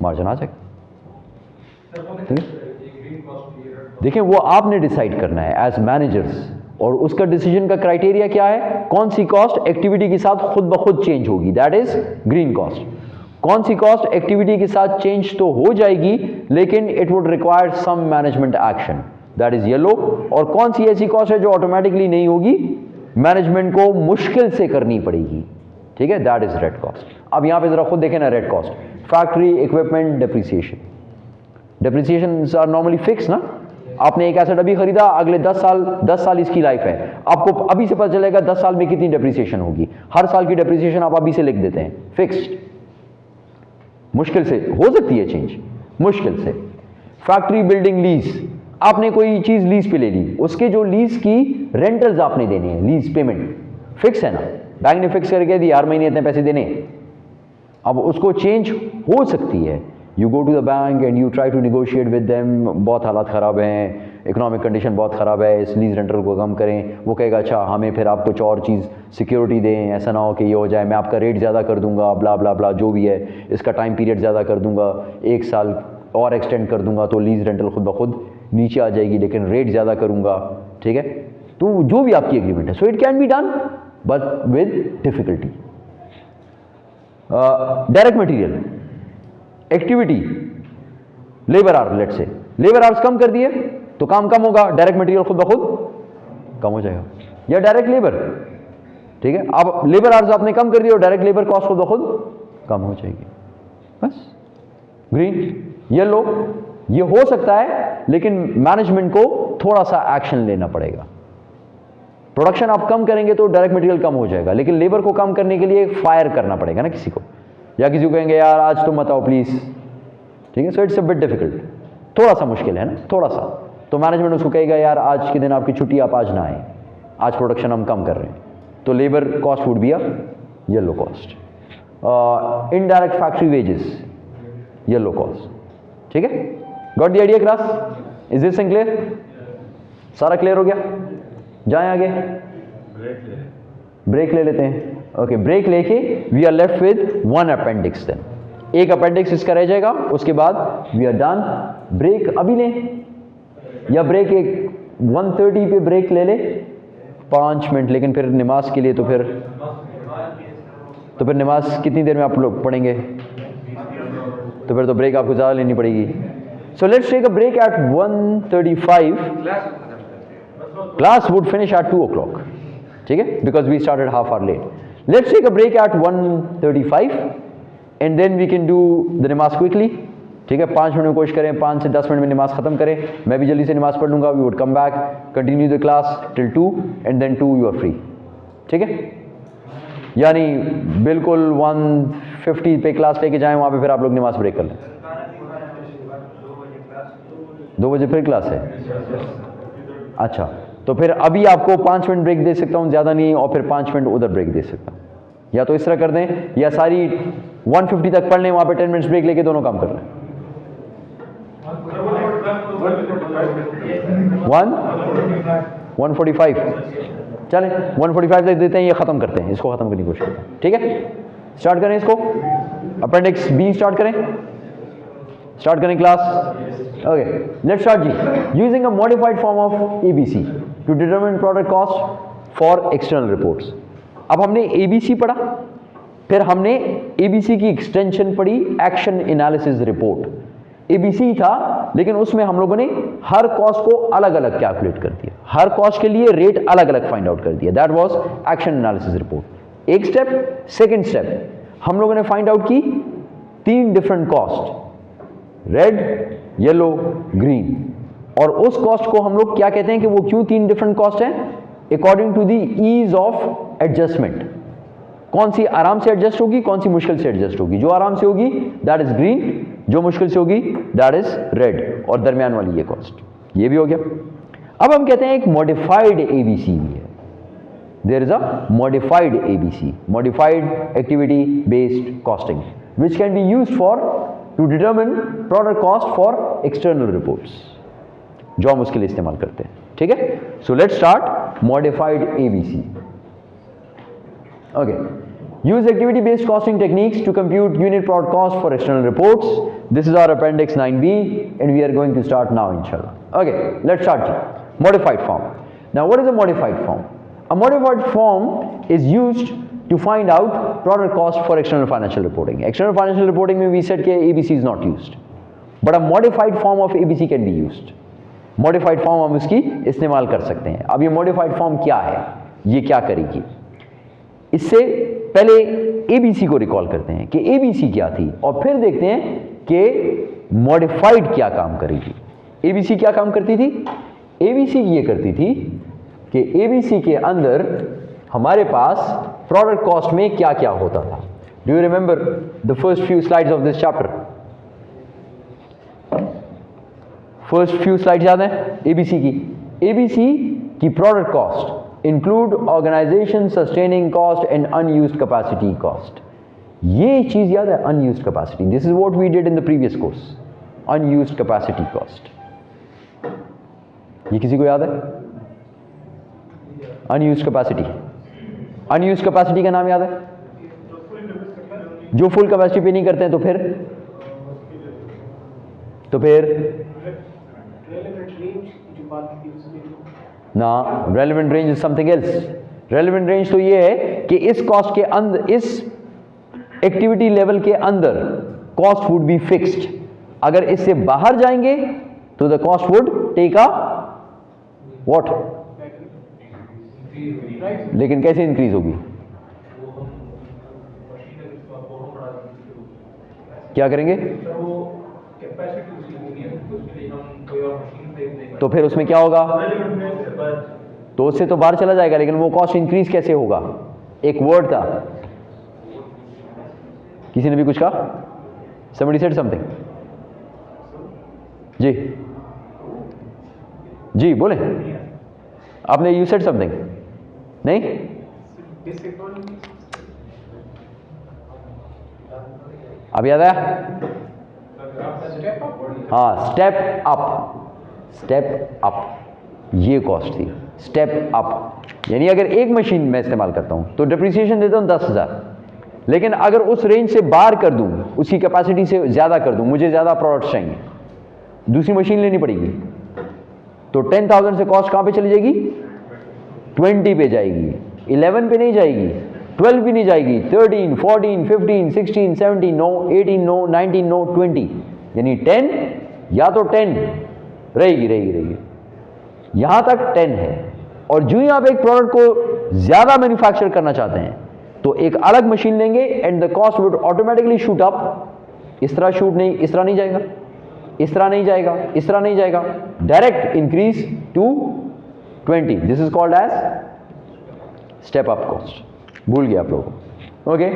मार्जिन आ जाएगा। देखिए वो आपने डिसाइड करना है एज मैनेजर्स, और उसका डिसीजन का क्राइटेरिया क्या है, कौन सी कॉस्ट एक्टिविटी के साथ खुद ब खुद चेंज होगी, दैट इज ग्रीन कॉस्ट। कौन सी कॉस्ट एक्टिविटी के साथ चेंज तो हो जाएगी लेकिन it would require some management action, that is yellow. और कौन सी ऐसी कॉस्ट है जो ऑटोमेटिकली नहीं होगी, मैनेजमेंट को मुश्किल से करनी पड़ेगी, ठीक है, दैट इज रेड कॉस्ट। अब यहां पे जरा खुद देखें ना, red cost, factory equipment depreciation, depreciations are normally fix ना। आपने एक एसेट अभी खरीदा, अगले 10 साल इसकी लाइफ है, आपको अभी से पता चलेगा 10 साल में कितनी डेप्रिसिएशन होगी, हर साल की डेप्रिसिएशन आप अभी से लिख देते हैं, फिक्स्ड। मुश्किल से हो सकती है चेंज, मुश्किल से। फैक्ट्री बिल्डिंग लीज, आपने कोई चीज लीज पे ले ली, उसके जो लीज की रेंटल्स आपने देने हैं, लीज पेमेंट फिक्स है ना, बैंक ने फिक्स करके दी हर महीने इतने पैसे देने। अब उसको चेंज हो सकती है, you go to the bank and you try to negotiate with them, बहुत हालात ख़राब हैं, इकोनॉमिक कंडीशन बहुत ख़राब है, इस लीज रेंटल को कम करें। वो कहेगा अच्छा हमें फिर आप कुछ और चीज़ सिक्योरिटी दें, ऐसा ना हो कि ये हो जाए मैं आपका रेट ज़्यादा कर दूंगा, ब्ला ब्ला ब्ला जो भी है, इसका टाइम पीरियड ज़्यादा कर दूंगा, 1 साल और एक्सटेंड कर दूंगा, तो लीज रेंटल खुद ब खुद नीचे आ जाएगी लेकिन रेट ज़्यादा करूंगा, ठीक है। तो जो भी आपकी एग्रीमेंट है, so it can be done but with difficulty. Direct material, activity, labour hour, let say labour hours कम कर दिए तो काम कम होगा, डायरेक्ट मटेरियल खुद ब खुद कम हो जाएगा, या डायरेक्ट लेबर, ठीक है। अब लेबर आवर्स आपने कम कर दिए और डायरेक्ट लेबर कॉस्ट खुद ब खुद कम हो जाएगी, बस। ग्रीन, येलो, ये हो सकता है लेकिन मैनेजमेंट को थोड़ा सा एक्शन लेना पड़ेगा। प्रोडक्शन आप कम करेंगे तो डायरेक्ट मटेरियल कम हो जाएगा, लेकिन लेबर को कम करने के लिए फायर करना पड़ेगा ना किसी को, या किसी को कहेंगे यार आज तुम मत आओ प्लीज, ठीक है। सो इट्स अ बिट डिफिकल्ट, थोड़ा सा मुश्किल है ना, थोड़ा सा। तो मैनेजमेंट उसको कहेगा यार आज के दिन आपकी छुट्टी, आप आज ना आए, आज प्रोडक्शन हम कम कर रहे हैं, तो labour cost would be a yellow cost. Indirect factory wages, yellow cost, ठीक है। Got the idea class? Is this clear? सारा क्लियर हो गया? जाएं आगे, ब्रेक ले लेते हैं। ओके, ब्रेक लेके we are left with 1 appendix, then एक अपेंडिक्स इसका रह जाएगा, उसके बाद वी आर डन। ब्रेक अभी लें या ब्रेक एक 1:30 पे ब्रेक ले ले, 5 मिनट, लेकिन फिर नमाज के लिए तो फिर नमाज कितनी देर में आप लोग पढ़ेंगे? तो फिर तो ब्रेक आपको ज़्यादा लेनी पड़ेगी. So let's take a break at 1:35. Class would finish at 2 o'clock. ठीक है, because we started half hour late. Let's take a break at 1:35 and then we can do the namaz quickly. ठीक है, 5 मिनट में कोशिश करें, 5 से 10 मिनट में नमाज खत्म करें. मैं भी जल्दी से नमाज पढ़ लूँगा. We would come back, continue the class till 2 and then 2 you are free. ठीक है, यानी बिल्कुल 1:50 पे क्लास लेके जाएं, वहाँ पे फिर आप लोग नमाज ब्रेक कर लें. 2 बजे फिर क्लास है. अच्छा, तो फिर अभी आपको 5 मिनट ब्रेक दे सकता हूँ, ज़्यादा नहीं, और फिर 5 मिनट उधर ब्रेक दे सकता हूँ. या तो इस तरह कर दें, या सारी 1:50 तक पढ़ लें, वहाँ पे 10 मिनट्स ब्रेक लेके दोनों काम कर लें. 1:45 चलें, 1:45 तक देते हैं, ये ख़त्म करते हैं, इसको ख़त्म करने की कोशिश करते हैं. ठीक है, स्टार्ट करें इसको. अपेंडिक्स बी स्टार्ट करें. स्टार्ट करें क्लास. ओके, लेट्स स्टार्ट जी. Using a modified form of ABC to determine product cost for external reports. अब हमने एबीसी पढ़ा, फिर हमने एबीसी की एक्सटेंशन पढ़ी, एक्शन एनालिसिस रिपोर्ट. एबीसी था, लेकिन उसमें हम लोगों ने हर कॉस्ट को अलग अलग कैलकुलेट कर दिया, हर कॉस्ट के लिए रेट अलग अलग फाइंड आउट कर दिया. That was action analysis report. एक स्टेप. सेकंड स्टेप, हम लोगों ने फाइंड आउट की 3 different cost, red, yellow, green. और उस कॉस्ट को हम लोग क्या कहते हैं कि वो क्यों 3 डिफरेंट कॉस्ट हैं? According to the ease of adjustment. कौन सी आराम से एडजस्ट होगी, कौन सी मुश्किल से एडजस्ट होगी. जो आराम से होगी दैट इज ग्रीन, जो मुश्किल से होगी दैट इज रेड, और दरमियान वाली ये कॉस्ट. ये भी हो गया. अब हम कहते हैं एक मॉडिफाइड एबीसी भी है. There is a modified ABC, modified activity based costing, which can be used for to determine product cost for external reports, जो हम उसके लिए इस्तेमाल करते हैं. ठीक है, सो let's start modified ABC. Okay. Use activity-based costing techniques to compute unit product cost for external reports. This is our appendix 9B, and we are going to start now, inshallah. Okay, let's start. Modified form. Now, what is a modified form? A modified form is used to find out product cost for external financial reporting. External financial reporting में we said कि ABC is not used, but a modified form of ABC can be used. Modified form हम इसकी इस्तेमाल कर सकते हैं. अब ये modified form क्या है, ये क्या करेगी? इससे पहले एबीसी को रिकॉल करते हैं कि एबीसी क्या थी, और फिर देखते हैं कि मॉडिफाइड क्या काम करेगी. एबीसी क्या काम करती थी? एबीसी ये करती थी कि एबीसी के अंदर हमारे पास प्रोडक्ट कॉस्ट में क्या क्या होता था. Do you remember the first few slides of this chapter? First few slides याद है एबीसी की? एबीसी की product cost include organization sustaining cost and unused capacity cost. ये चीज याद है, unused capacity. This is what we did in the previous course. Unused capacity cost. ये किसी को याद है? Unused capacity. Unused capacity का नाम याद है? जो full capacity पे नहीं करते हैं तो फिर ना, relevant range is something else. Relevant range तो ये है कि इस कॉस्ट के अंदर, इस एक्टिविटी लेवल के अंदर कॉस्ट वुड बी फिक्स्ड. अगर इससे बाहर जाएंगे तो the cost would take a what, लेकिन कैसे इंक्रीज होगी? क्या करेंगे? तो फिर उसमें क्या होगा? तो उससे तो बाहर चला जाएगा, लेकिन वो कॉस्ट इंक्रीज कैसे होगा? एक वर्ड था, किसी ने भी कुछ कहा? somebody said something. जी जी बोले आपने. you said something. नहीं, अब याद आया? हाँ, स्टेप अप. स्टेप अप ये कॉस्ट थी. स्टेप अप यानी अगर एक मशीन मैं इस्तेमाल करता हूं तो डिप्रिसिएशन देता हूं 10,000, लेकिन अगर उस रेंज से बाहर कर दूं, उसकी कैपेसिटी से ज़्यादा कर दूं, मुझे ज़्यादा प्रोडक्ट्स चाहिए, दूसरी मशीन लेनी पड़ेगी, तो 10,000 से कॉस्ट कहाँ पे चली जाएगी? 20 पे जाएगी, 11 पे नहीं जाएगी, 12 भी नहीं जाएगी, 13, 14, 15, 16, 17 नो, 18 नो, 19 नो, 20, यानी 10 या तो 10 रहेगी। यहां तक 10 है। और जो ही आप एक प्रोडक्ट को ज्यादा मैन्युफैक्चर करना चाहते हैं तो एक अलग मशीन लेंगे and the cost would automatically shoot up. इस तरह शूट नहीं, इस तरह नहीं जाएगा, इस तरह नहीं जाएगा, इस तरह नहीं जाएगा, direct increase to 20। This is called as step up cost. भूल गया आप लोगों को। ओके,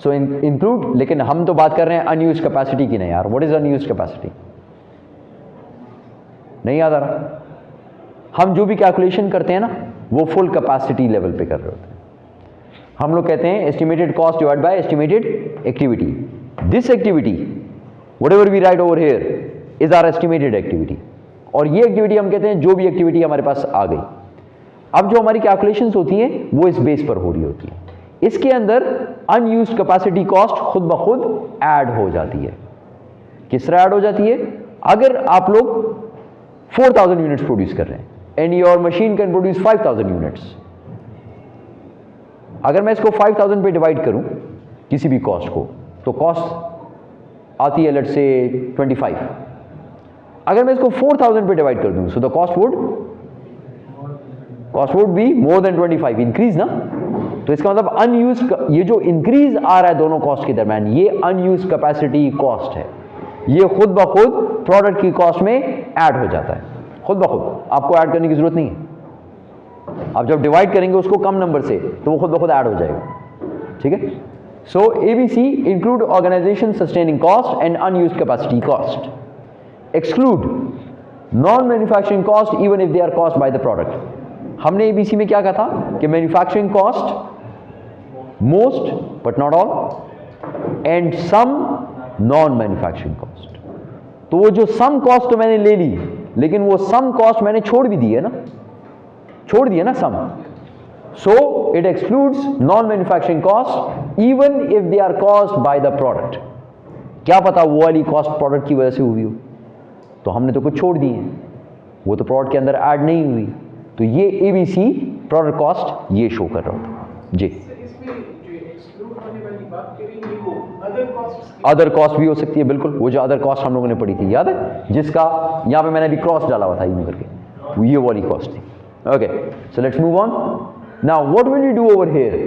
सो इंक्लूड, लेकिन हम तो बात कर रहे हैं अनयूज कैपेसिटी की नहीं यार। What is unused capacity? नहीं याद आ रहा? हम जो भी कैलकुलेशन करते हैं ना वो फुल कैपेसिटी लेवल पे कर रहे होते हैं। हम लोग कहते हैं estimated cost divide by estimated activity. This activity whatever we write over here is our estimated activity, और ये एक्टिविटी हम कहते हैं जो भी एक्टिविटी हमारे पास आ गई। अब जो हमारी कैलकुलेशंस होती हैं वो इस बेस पर हो रही होती है। इसके अंदर अनयूज्ड कैपेसिटी कॉस्ट खुद ब खुद ऐड हो जाती है। किस तरह ऐड हो जाती है? अगर आप लोग 4000 यूनिट्स प्रोड्यूस कर रहे हैं and your machine can produce 5000 units, अगर मैं इसको 5000 पे डिवाइड करूं किसी भी कॉस्ट को, तो कॉस्ट आती है लेट्स से 25। अगर मैं इसको 4000 पे डिवाइड कर दूं so the cost would be more than 25, increase ना। तो इसका मतलब अनयूज, ये जो इंक्रीज आ रहा है दोनों कॉस्ट के दरम्यान, ये अनयूज कैपेसिटी कॉस्ट है। ये खुद ब खुद प्रोडक्ट की कॉस्ट में ऐड हो जाता है, खुद ब खुद, आपको ऐड करने की जरूरत नहीं है। आप जब डिवाइड करेंगे उसको कम नंबर से तो वो खुद ब खुद ऐड हो जाएगा। ठीक है? So ABC include organisation sustaining cost and unused capacity cost, exclude non manufacturing cost even if they are caused by the product. हमने एबीसी में क्या कहा था कि manufacturing cost most but not all and some non manufacturing cost. तो वो जो सम cost तो मैंने ले ली, लेकिन वो सम कॉस्ट मैंने छोड़ भी दी है ना, छोड़ दिए ना some. So it excludes non manufacturing cost even if they are caused by the product. क्या पता वो वाली कॉस्ट प्रोडक्ट की वजह से हुई हो, तो हमने तो कुछ छोड़ दिए हैं, वो तो प्रोडक्ट के अंदर ऐड नहीं हुई। तो ये एबीसी प्रोडक्ट कॉस्ट ये शो कर रहा होता जी। अदर कॉस्ट भी हो सकती है, बिल्कुल। वो जो अदर कॉस्ट हम लोगों ने पढ़ी थी, याद है, जिसका यहाँ पे मैंने अभी क्रॉस डाला हुआ था यूं करके, वो ये वाली कॉस्ट थी। Okay, so let's move on. Now, what will you do over here?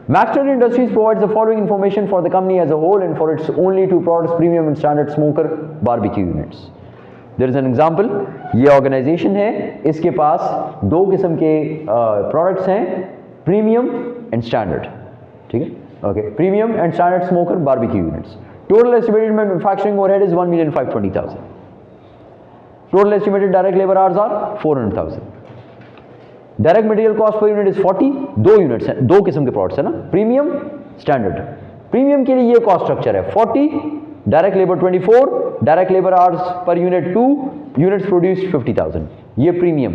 Maxtor Industries provides the following information for the company as a whole and for its only two products, premium and standard smoker barbecue units. There is an example. ये organisation है, इसके पास दो किस्म के products हैं, premium and standard. ठीक है? Okay, premium and standard smoker barbecue units. Total estimated manufacturing overhead is 1,520,000. Total estimated direct labor hours are 400,000. Direct material cost per unit is 40। दो यूनिट्स हैं, दो किस्म के प्रोडक्ट्स है ना, प्रीमियम स्टैंडर्ड। प्रीमियम के लिए ये कॉस्ट स्ट्रक्चर है 40, direct labour 24, direct labour hours per unit 2, units produced 50,000, ये प्रीमियम।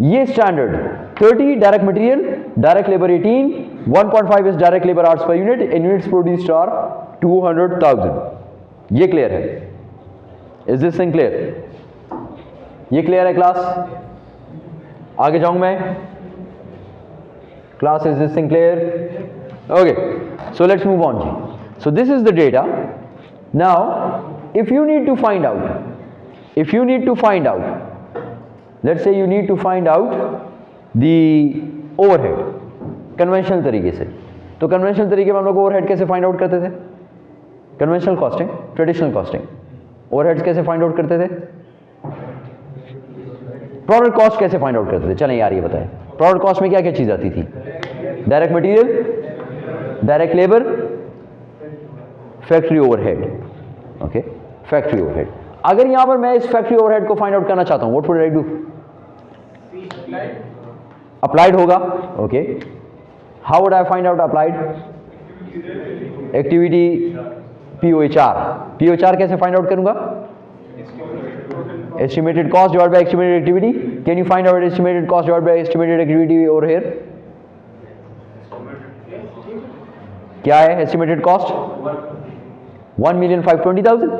ये standard 30 direct material, direct labour 18, 1.5 is direct labour hours per unit and units produced are 200,000। ये clear है? Is this thing clear? ये clear है class? आगे जाऊं मैं? Class, is this thing clear? Okay, so let's move on जी। So this is the data. Now if you need to find out, let's say you need to find out the overhead conventional तरीके से, तो conventional तरीके में हम लोग overhead कैसे find out करते थे? Conventional costing, traditional costing. Overheads कैसे फाइंड आउट करते थे? प्रोडक्ट कॉस्ट कैसे फाइंड आउट करते थे? चलें यार ये बताएं, प्रोडक्ट कॉस्ट में क्या क्या चीज आती थी? Direct material, direct labour, factory overhead. Okay, factory overhead. अगर यहां पर मैं इस फैक्ट्री ओवरहेड को फाइंड आउट करना चाहता हूं, what would I do? Applied होगा। Okay, how would I find out applied? Activity POHR कैसे फाइंड आउट करूंगा? Estimated cost divided by estimated activity. Can you find out estimated cost divided by estimated activity over here? क्या है estimated cost? 1,520,000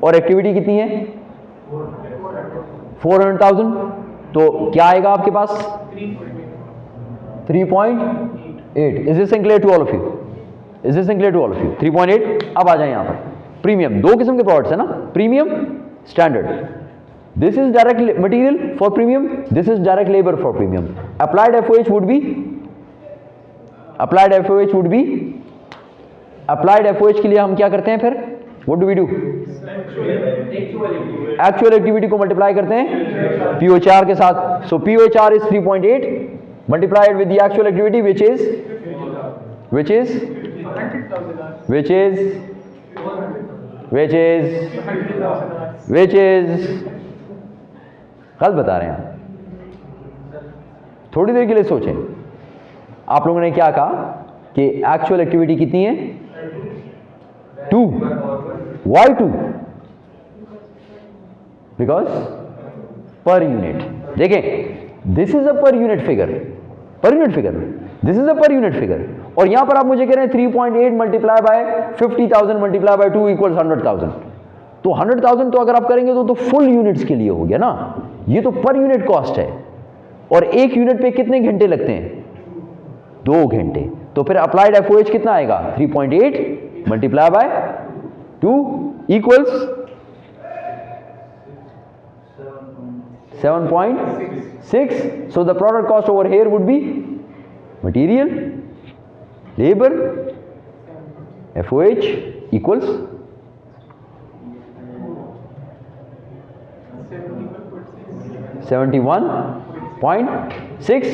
और activity कितनी है? 400,000। तो क्या आएगा आपके पास 3.8. Is this clear to all of you? Is this clear to all of you? 3.8. अब आ जाए यहां पर प्रीमियम. दो किस्म के प्रोडक्ट्स है ना, premium, standard. This is direct material for premium, this is direct labour for premium. Applied FOH would be, applied FOH would be, applied FOH के लिए हम क्या करते हैं फिर? What do we do? Actual activity को मल्टीप्लाई करते हैं पीओएचआर के साथ. So POHR is 3.8 multiplied with the actual activity which is गलत बता रहे हैं. थोड़ी देर के लिए सोचें. आप लोगों ने क्या कहा कि एक्चुअल एक्टिविटी कितनी है? 2. Why 2? Because per unit. देखें, this is a per unit figure. Per unit figure. This is a per unit figure. और यहां पर आप मुझे कह रहे हैं 3.8 multiply by 50,000 multiply by 2 equals 100,000. तो 100,000 तो अगर आप करेंगे तो फुल यूनिट्स के लिए हो गया ना. ये तो पर यूनिट कॉस्ट है. और एक यूनिट पे कितने घंटे लगते हैं? 2 घंटे. तो फिर अप्लाइड एफओएच कितना आएगा? 3.8 multiply by 2 equals 7.6. So the product cost over here would be material, labor, FOH equals 71.6.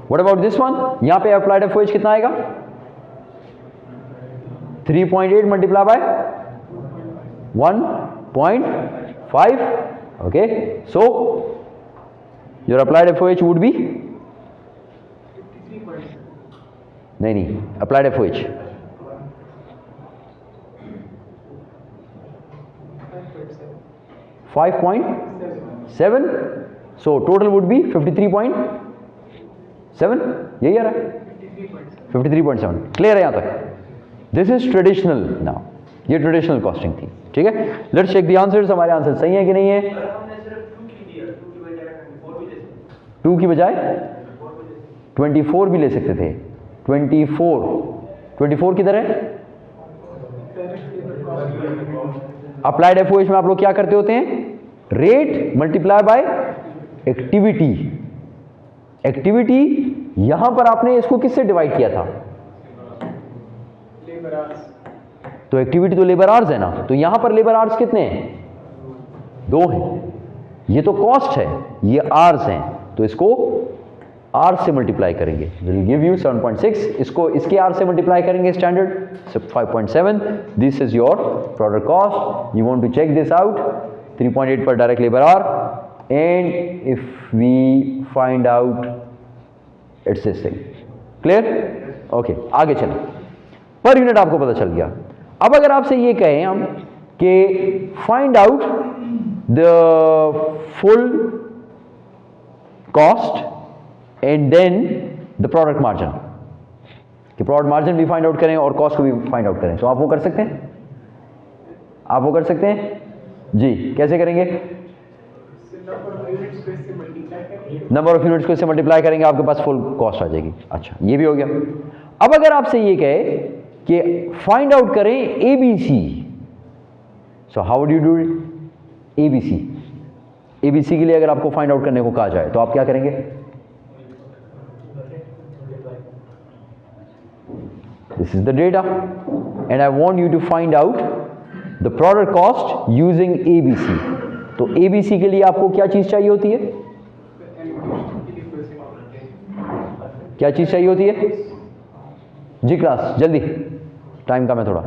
What about this one? यहां पे applied FOH कितना आएगा? 3.8 multiply by 1.5. Okay, so your applied FOH would be नहीं applied FOH 5.7. so total would be 53.7. यही आ रहा है 53.7. Clear है यहां तक? This is traditional. नाउ ये ट्रेडिशनल कॉस्टिंग थी. ठीक है, लेट्स चेक द आंसर्स. हमारे आंसर सही है कि नहीं है? 2 की बजाय 24 भी ले सकते थे. 24 किधर है? अप्लाइड एफओएच में आप लोग क्या करते होते हैं? Rate multiply by activity. Activity यहां पर आपने इसको किससे डिवाइड किया था? तो एक्टिविटी तो लेबर आवर्स है ना. तो यहां पर लेबर आवर्स कितने हैं? 2 हैं. ये तो कॉस्ट है, ये आवर्स हैं. तो इसको आर से मल्टीप्लाई करेंगे, विल गिव यू 7.6. इसको इसके आर से मल्टीप्लाई करेंगे standard 5.7. This is your product cost. You want to check this out. 3.8 per direct labour hour and if we find out it's this thing. Clear? Okay, आगे चलें. Per unit आपको पता चल गया. अब अगर आपसे ये कहें हम कि find out the full cost and then the product margin, कि प्रोडक्ट मार्जिन भी फाइंड आउट करें और कॉस्ट को भी फाइंड आउट करें. तो आप वो कर सकते हैं? आप वो कर सकते हैं जी. कैसे करेंगे? नंबर ऑफ यूनिट्स को इससे मल्टीप्लाई करेंगे, आपके पास फुल कॉस्ट आ जाएगी. अच्छा, ये भी हो गया. अब अगर आपसे ये कहे कि फाइंड आउट करें ABC, so how would you do it? ABC, ABC के लिए अगर आपको फाइंड आउट करने को कहा जाए तो आप क्या करेंगे? This is the data and I want you to find out the product cost using ABC. तो एबीसी के लिए आपको क्या चीज चाहिए होती है? क्या चीज चाहिए होती है जी? क्लास जल्दी, टाइम कम है थोड़ा.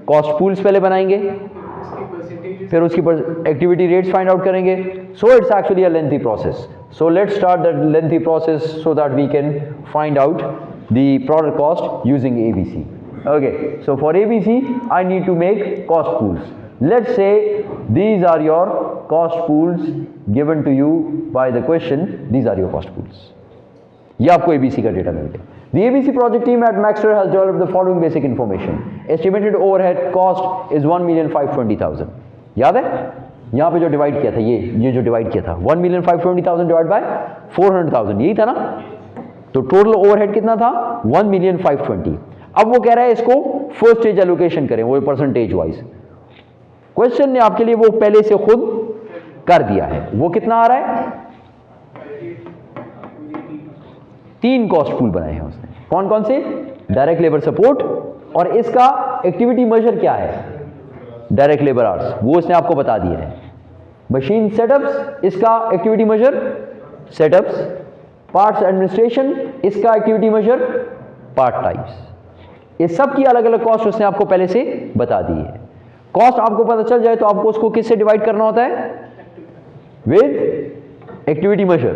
कॉस्ट पूल्स पहले बनाएंगे, फिर उसकी एक्टिविटी रेट्स फाइंड आउट करेंगे. So it's actually a lengthy process. So let's start that lengthy process so that we can find out the product cost using ABC. Okay, so for ABC, I need to make cost pools. Let's say these are your cost pools given to you by the question. These are your cost pools. ये आपको ABC का data मिल गया. The ABC project team at Maxter has developed the following basic information. Estimated overhead cost is 1,520,000. याद है? यहाँ पे जो divide किया था, ये जो डिवाइड किया था 1,520,000 डिवाइड बाय 400,000, यही था ना। तो टोटल ओवरहेड कितना था 1,520,000। अब वो कह रहा है इसको फर्स्ट स्टेज एलोकेशन करें, वो परसेंटेज वाइज। क्वेश्चन ने आपके लिए वो पहले से खुद कर दिया है। वो कितना आ रहा है, 3 कॉस्ट पूल बनाए हैं उसने। कौन कौन से, डायरेक्ट लेबर सपोर्ट, और इसका एक्टिविटी मेजर क्या है, डायरेक्ट लेबर आवर्स, वो इसने आपको बता दिया है। मशीन सेटअप्स, इसका activity measure setups. Parts administration, इसका एक्टिविटी मेजर पार्ट टाइप्स। इस सब की अलग अलग कॉस्ट उसने आपको पहले से बता दी है। कॉस्ट आपको पता चल जाए तो आपको उसको किससे डिवाइड करना होता है, with activity measure.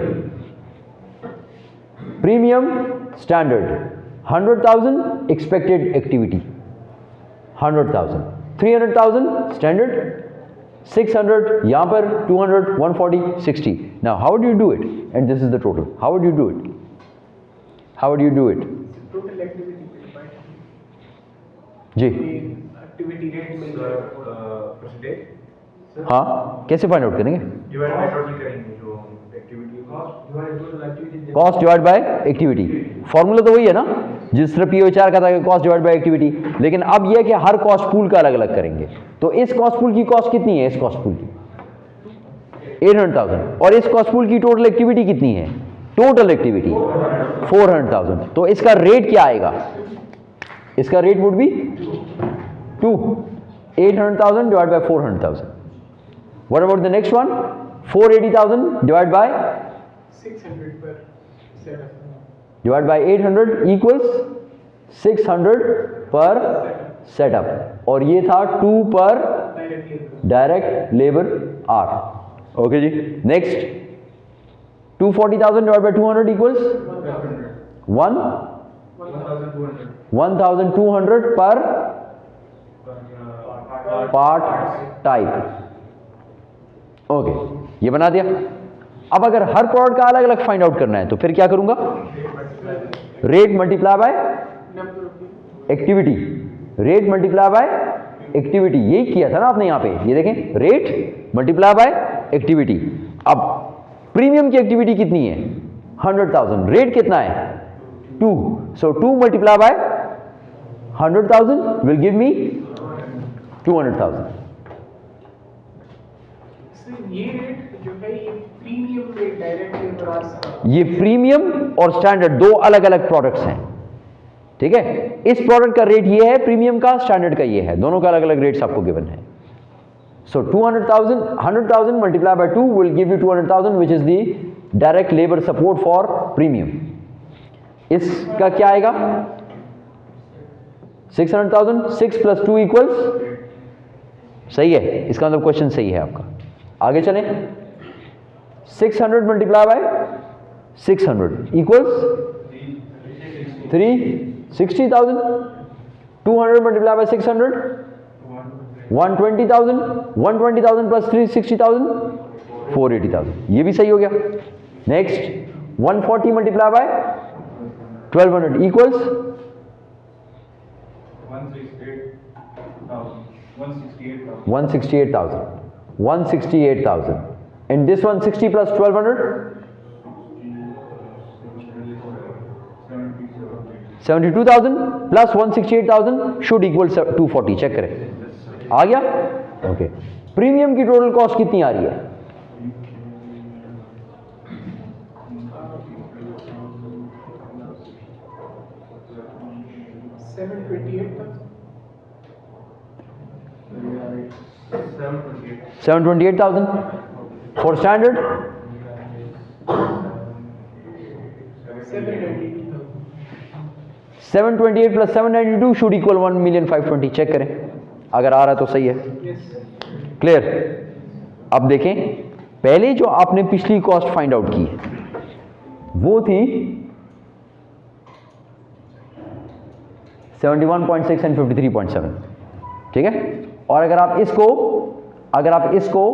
Premium standard 100,000 expected activity 100,000, 300,000 standard, 600 यहां पर, 200, 140, 60। Now how do you do it, and this is the total. How would you do it, how would you do it total activity जी, activity rate में percentage, हाँ कैसे find out करेंगे, divide by total करेंगे जो activity cost divide total activity, cost divide by activity. Formula तो वही है ना जिस तरह पीओएचआर का था कि कॉस्ट डिवाइड बाय एक्टिविटी, लेकिन अब यह है कि हर कॉस्ट पूल का अलग अलग करेंगे। तो इस कॉस्ट पूल की कॉस्ट कितनी है, इस कॉस्ट पूल की 800,000, और इस कॉस्ट पूल की टोटल एक्टिविटी कितनी है, टोटल एक्टिविटी 400,000। तो इसका रेट क्या आएगा, इसका rate would be 2, 800,000 divide by 400,000। What about the next one, 480,000 divide by 600 पर सेटअप, डिवाइड बाय 800 इक्वल्स 600 पर सेटअप, और ये था 2 per direct labour are. Okay जी, next 240,000 divide by 200 equals 1,200 per part type. Okay, ये बना दिया। अब अगर हर प्रोडक्ट का अलग अलग फाइंड आउट करना है तो फिर क्या करूंगा, rate multiply by activity, rate multiply by activity, यही किया था ना आपने यहाँ पे, ये देखें रेट मल्टीप्लाई बाय एक्टिविटी। अब प्रीमियम की एक्टिविटी कितनी है 100,000, रेट कितना है 2, सो 2 multiply by 100,000 will give me 200,000। ये रेट जो है ये premium rate direct labour hours का, ये प्रीमियम और स्टैंडर्ड दो अलग अलग प्रोडक्ट्स हैं, ठीक है। इस प्रोडक्ट का रेट ये है प्रीमियम का, स्टैंडर्ड का ये है, दोनों का अलग अलग रेट्स आपको गिवन है। सो 100,000 multiply by 2 will give you 200,000 which is the direct labour support for premium. इसका क्या आएगा 600,000, 6 + 2 इक्वल्स, सही है, इसका मतलब क्वेश्चन सही है आपका। आगे चलें, 600 multiply by 600 equals 360,000, 200 multiply by 600 120,000, 120,000 plus 360,000 480,000, ये भी सही हो गया। Next 140 multiply by 1200 equals 168,000, and this 160 plus 1200 72,000 plus 168,000 should equal 240, check करें, आ गया। ओके, प्रीमियम की टोटल कॉस्ट कितनी आ रही है, $728,000 for standard, 728 plus 792 should equal 1,520,000, check करें अगर आ रहा है तो सही है। क्लियर। अब देखें, पहले जो आपने पिछली कॉस्ट फाइंड आउट की वो थी 71.6 एंड 53.7, ठीक है। और अगर आप इसको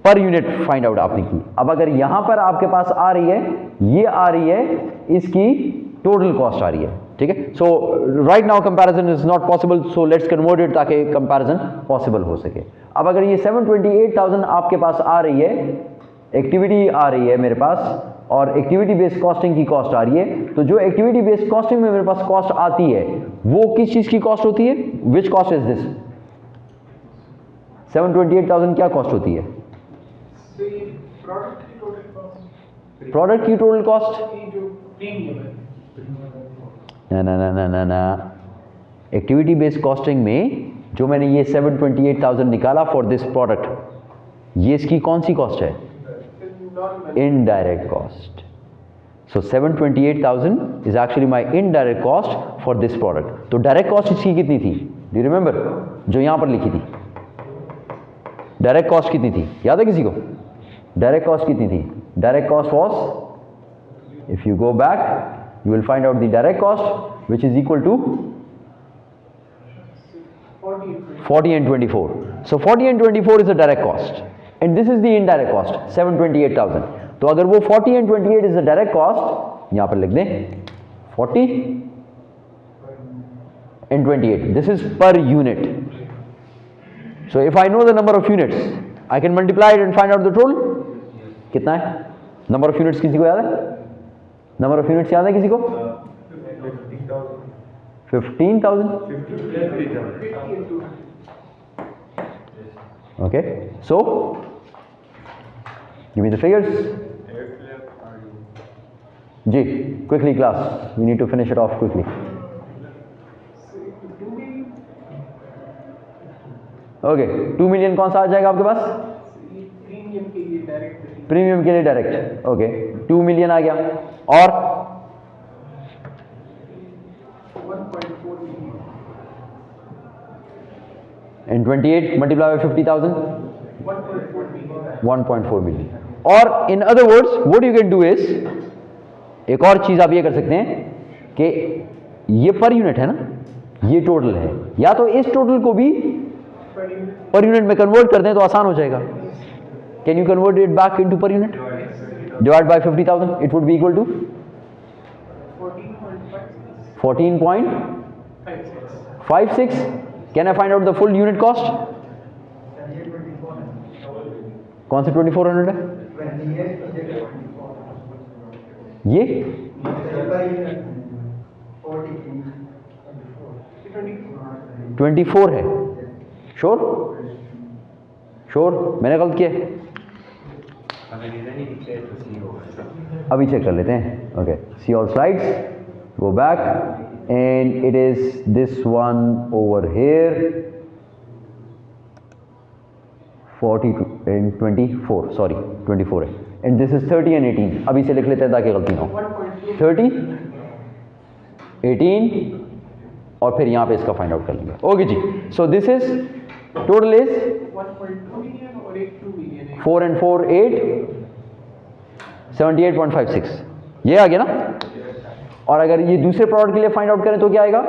पर यूनिट फाइंड आउट आपने की, अब अगर यहां पर आपके पास आ रही है, ये आ रही है इसकी टोटल कॉस्ट आ रही है, ठीक है. So right now comparison is not possible, so let's convert it ताकि कंपैरिजन पॉसिबल हो सके. अब अगर ये 728,000 आपके पास आ रही है, एक्टिविटी आ रही है मेरे पास, और एक्टिविटी बेस्ड कॉस्टिंग की कॉस्ट आ रही है, तो जो एक्टिविटी बेस्ड कॉस्टिंग में मेरे पास कॉस्ट आती है वो किस चीज की कॉस्ट होती है? Which cost is this? 728,000 क्या कॉस्ट होती है? प्रोडक्ट की टोटल कॉस्ट? ना एक्टिविटी बेस्ड कॉस्टिंग में जो मैंने ये 728,000 निकाला फॉर दिस प्रोडक्ट, ये इसकी कौन सी कॉस्ट है? Indirect cost. So 728,000 is actually my indirect cost for this product. तो direct cost इसकी कितनी थी? Do you remember? जो यहाँ पर लिखी थी. Direct cost कितनी थी? याद है किसी को? Direct cost कितनी थी? Direct cost was, if you go back, you will find out the direct cost, which is equal to 40 and 24. So 40 and 24 is the direct cost. And this is the indirect cost, 728,000. तो अगर वो 40 and 28 is the direct cost, यहाँ पर लिख दें 40 and 28. This is per unit. So if I know the number of units, I can multiply it and find out the total. कितना है? Number of units किसी को याद है? Number of units याद है किसी को? 15,000. Okay, so give me the figures. Ji, quickly class, we need to finish it off quickly. Okay, 2 million कौन सा आ जाएगा आपके पास? प्रीमियम के लिए डायरेक्ट. ओके, 2 million आ गया. और 28 multiply by 50,000, 1.4 million. और in other words, what you can do is, एक और चीज आप ये कर सकते हैं कि ये पर यूनिट है ना, ये टोटल है, या तो इस टोटल को भी पर यूनिट में कन्वर्ट कर दें तो आसान हो जाएगा. Can you convert it back into per unit? Divide by 50,000, it would be equal to 14.56. Can I find out the full unit cost? कौन से 2400 है? ये 24 है. श्योर? मैंने गलत किया? अभी चेक कर लेते हैं. Okay, see all slides, go back, and it is this one over here, 42 and 24, sorry 24 है, and this is 30 and 18. अभी से लिख लेते हैं ताकि गलती ना हो. 30, 18 और फिर यहाँ पे इसका फाइंड आउट कर लेंगे. ओके जी, so this is total is 4 and 4 8, 78.56. ये आ गया ना. और अगर ये दूसरे प्रोडक्ट के लिए फाइंड आउट करें तो क्या आएगा?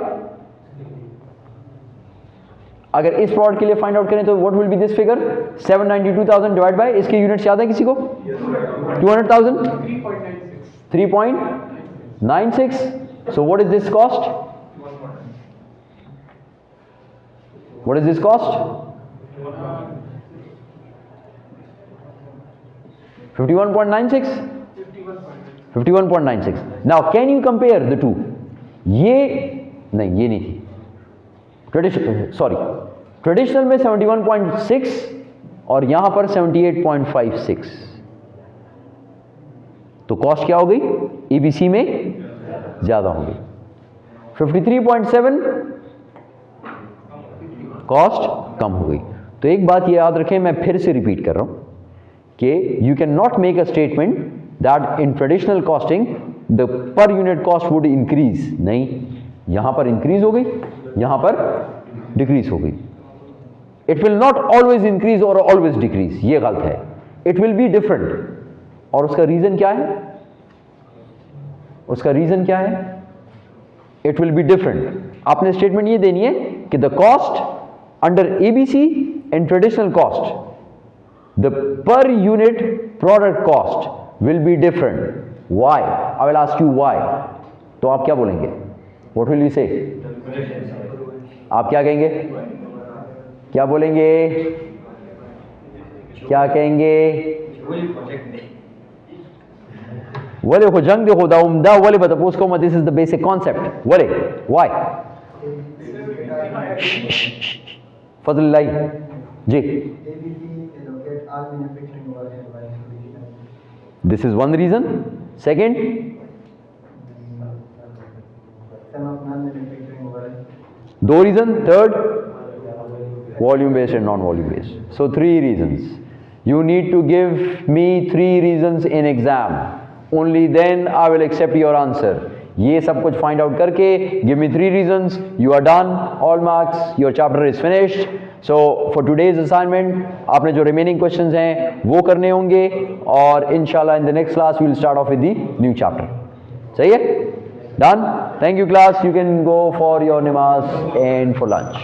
अगर इस प्रोडक्ट के लिए फाइंड आउट करें तो what will be this figure? 792,000 divide by, इसके यूनिट्स याद है किसी को? 200,000, 3.96. So what is this cost? 51.96. 51.96. Now can you compare the two? ये नहीं थी. ट्रेडिशनल में 71.6 और यहां पर 78.56. तो कॉस्ट क्या हो गई? ईबीसी में ज्यादा हो गई. 53.7 कॉस्ट कम हो गई. तो एक बात ये याद रखें, मैं फिर से रिपीट कर रहा हूं कि you can not make a statement that in traditional costing the per unit cost would increase. नहीं, यहां पर increase हो गई, यहां पर decrease हो गई. It will not always increase or always decrease. ये गलत है. It will be different. और उसका रीजन क्या है? It will be different. आपने स्टेटमेंट ये देनी है कि the cost under ABC and traditional cost, the per unit product cost will be different. Why? I will ask you why. तो आप क्या बोलेंगे? व्हाट विल यू से? आप क्या कहेंगे? क्या बोलेंगे? क्या कहेंगे? वले हो जंग दे होदा उमदा वले बता पोस्को मा, this is the basic concept. वले व्हाई? फजल लाई जी. This is one reason. Second, दो reason. Third, volume based and non-volume based. So 3 reasons. You need to give me 3 reasons in exam. Only then I will accept your answer. ये सब कुछ find out करके give me 3 reasons. You are done. All marks. Your chapter is finished. So for today's assignment आपने जो remaining questions हैं वो करने होंगे और इंशाल्लाह in the next class we will start off with the new chapter. सही है? Done? Thank you class. You can go for your namaz and for lunch.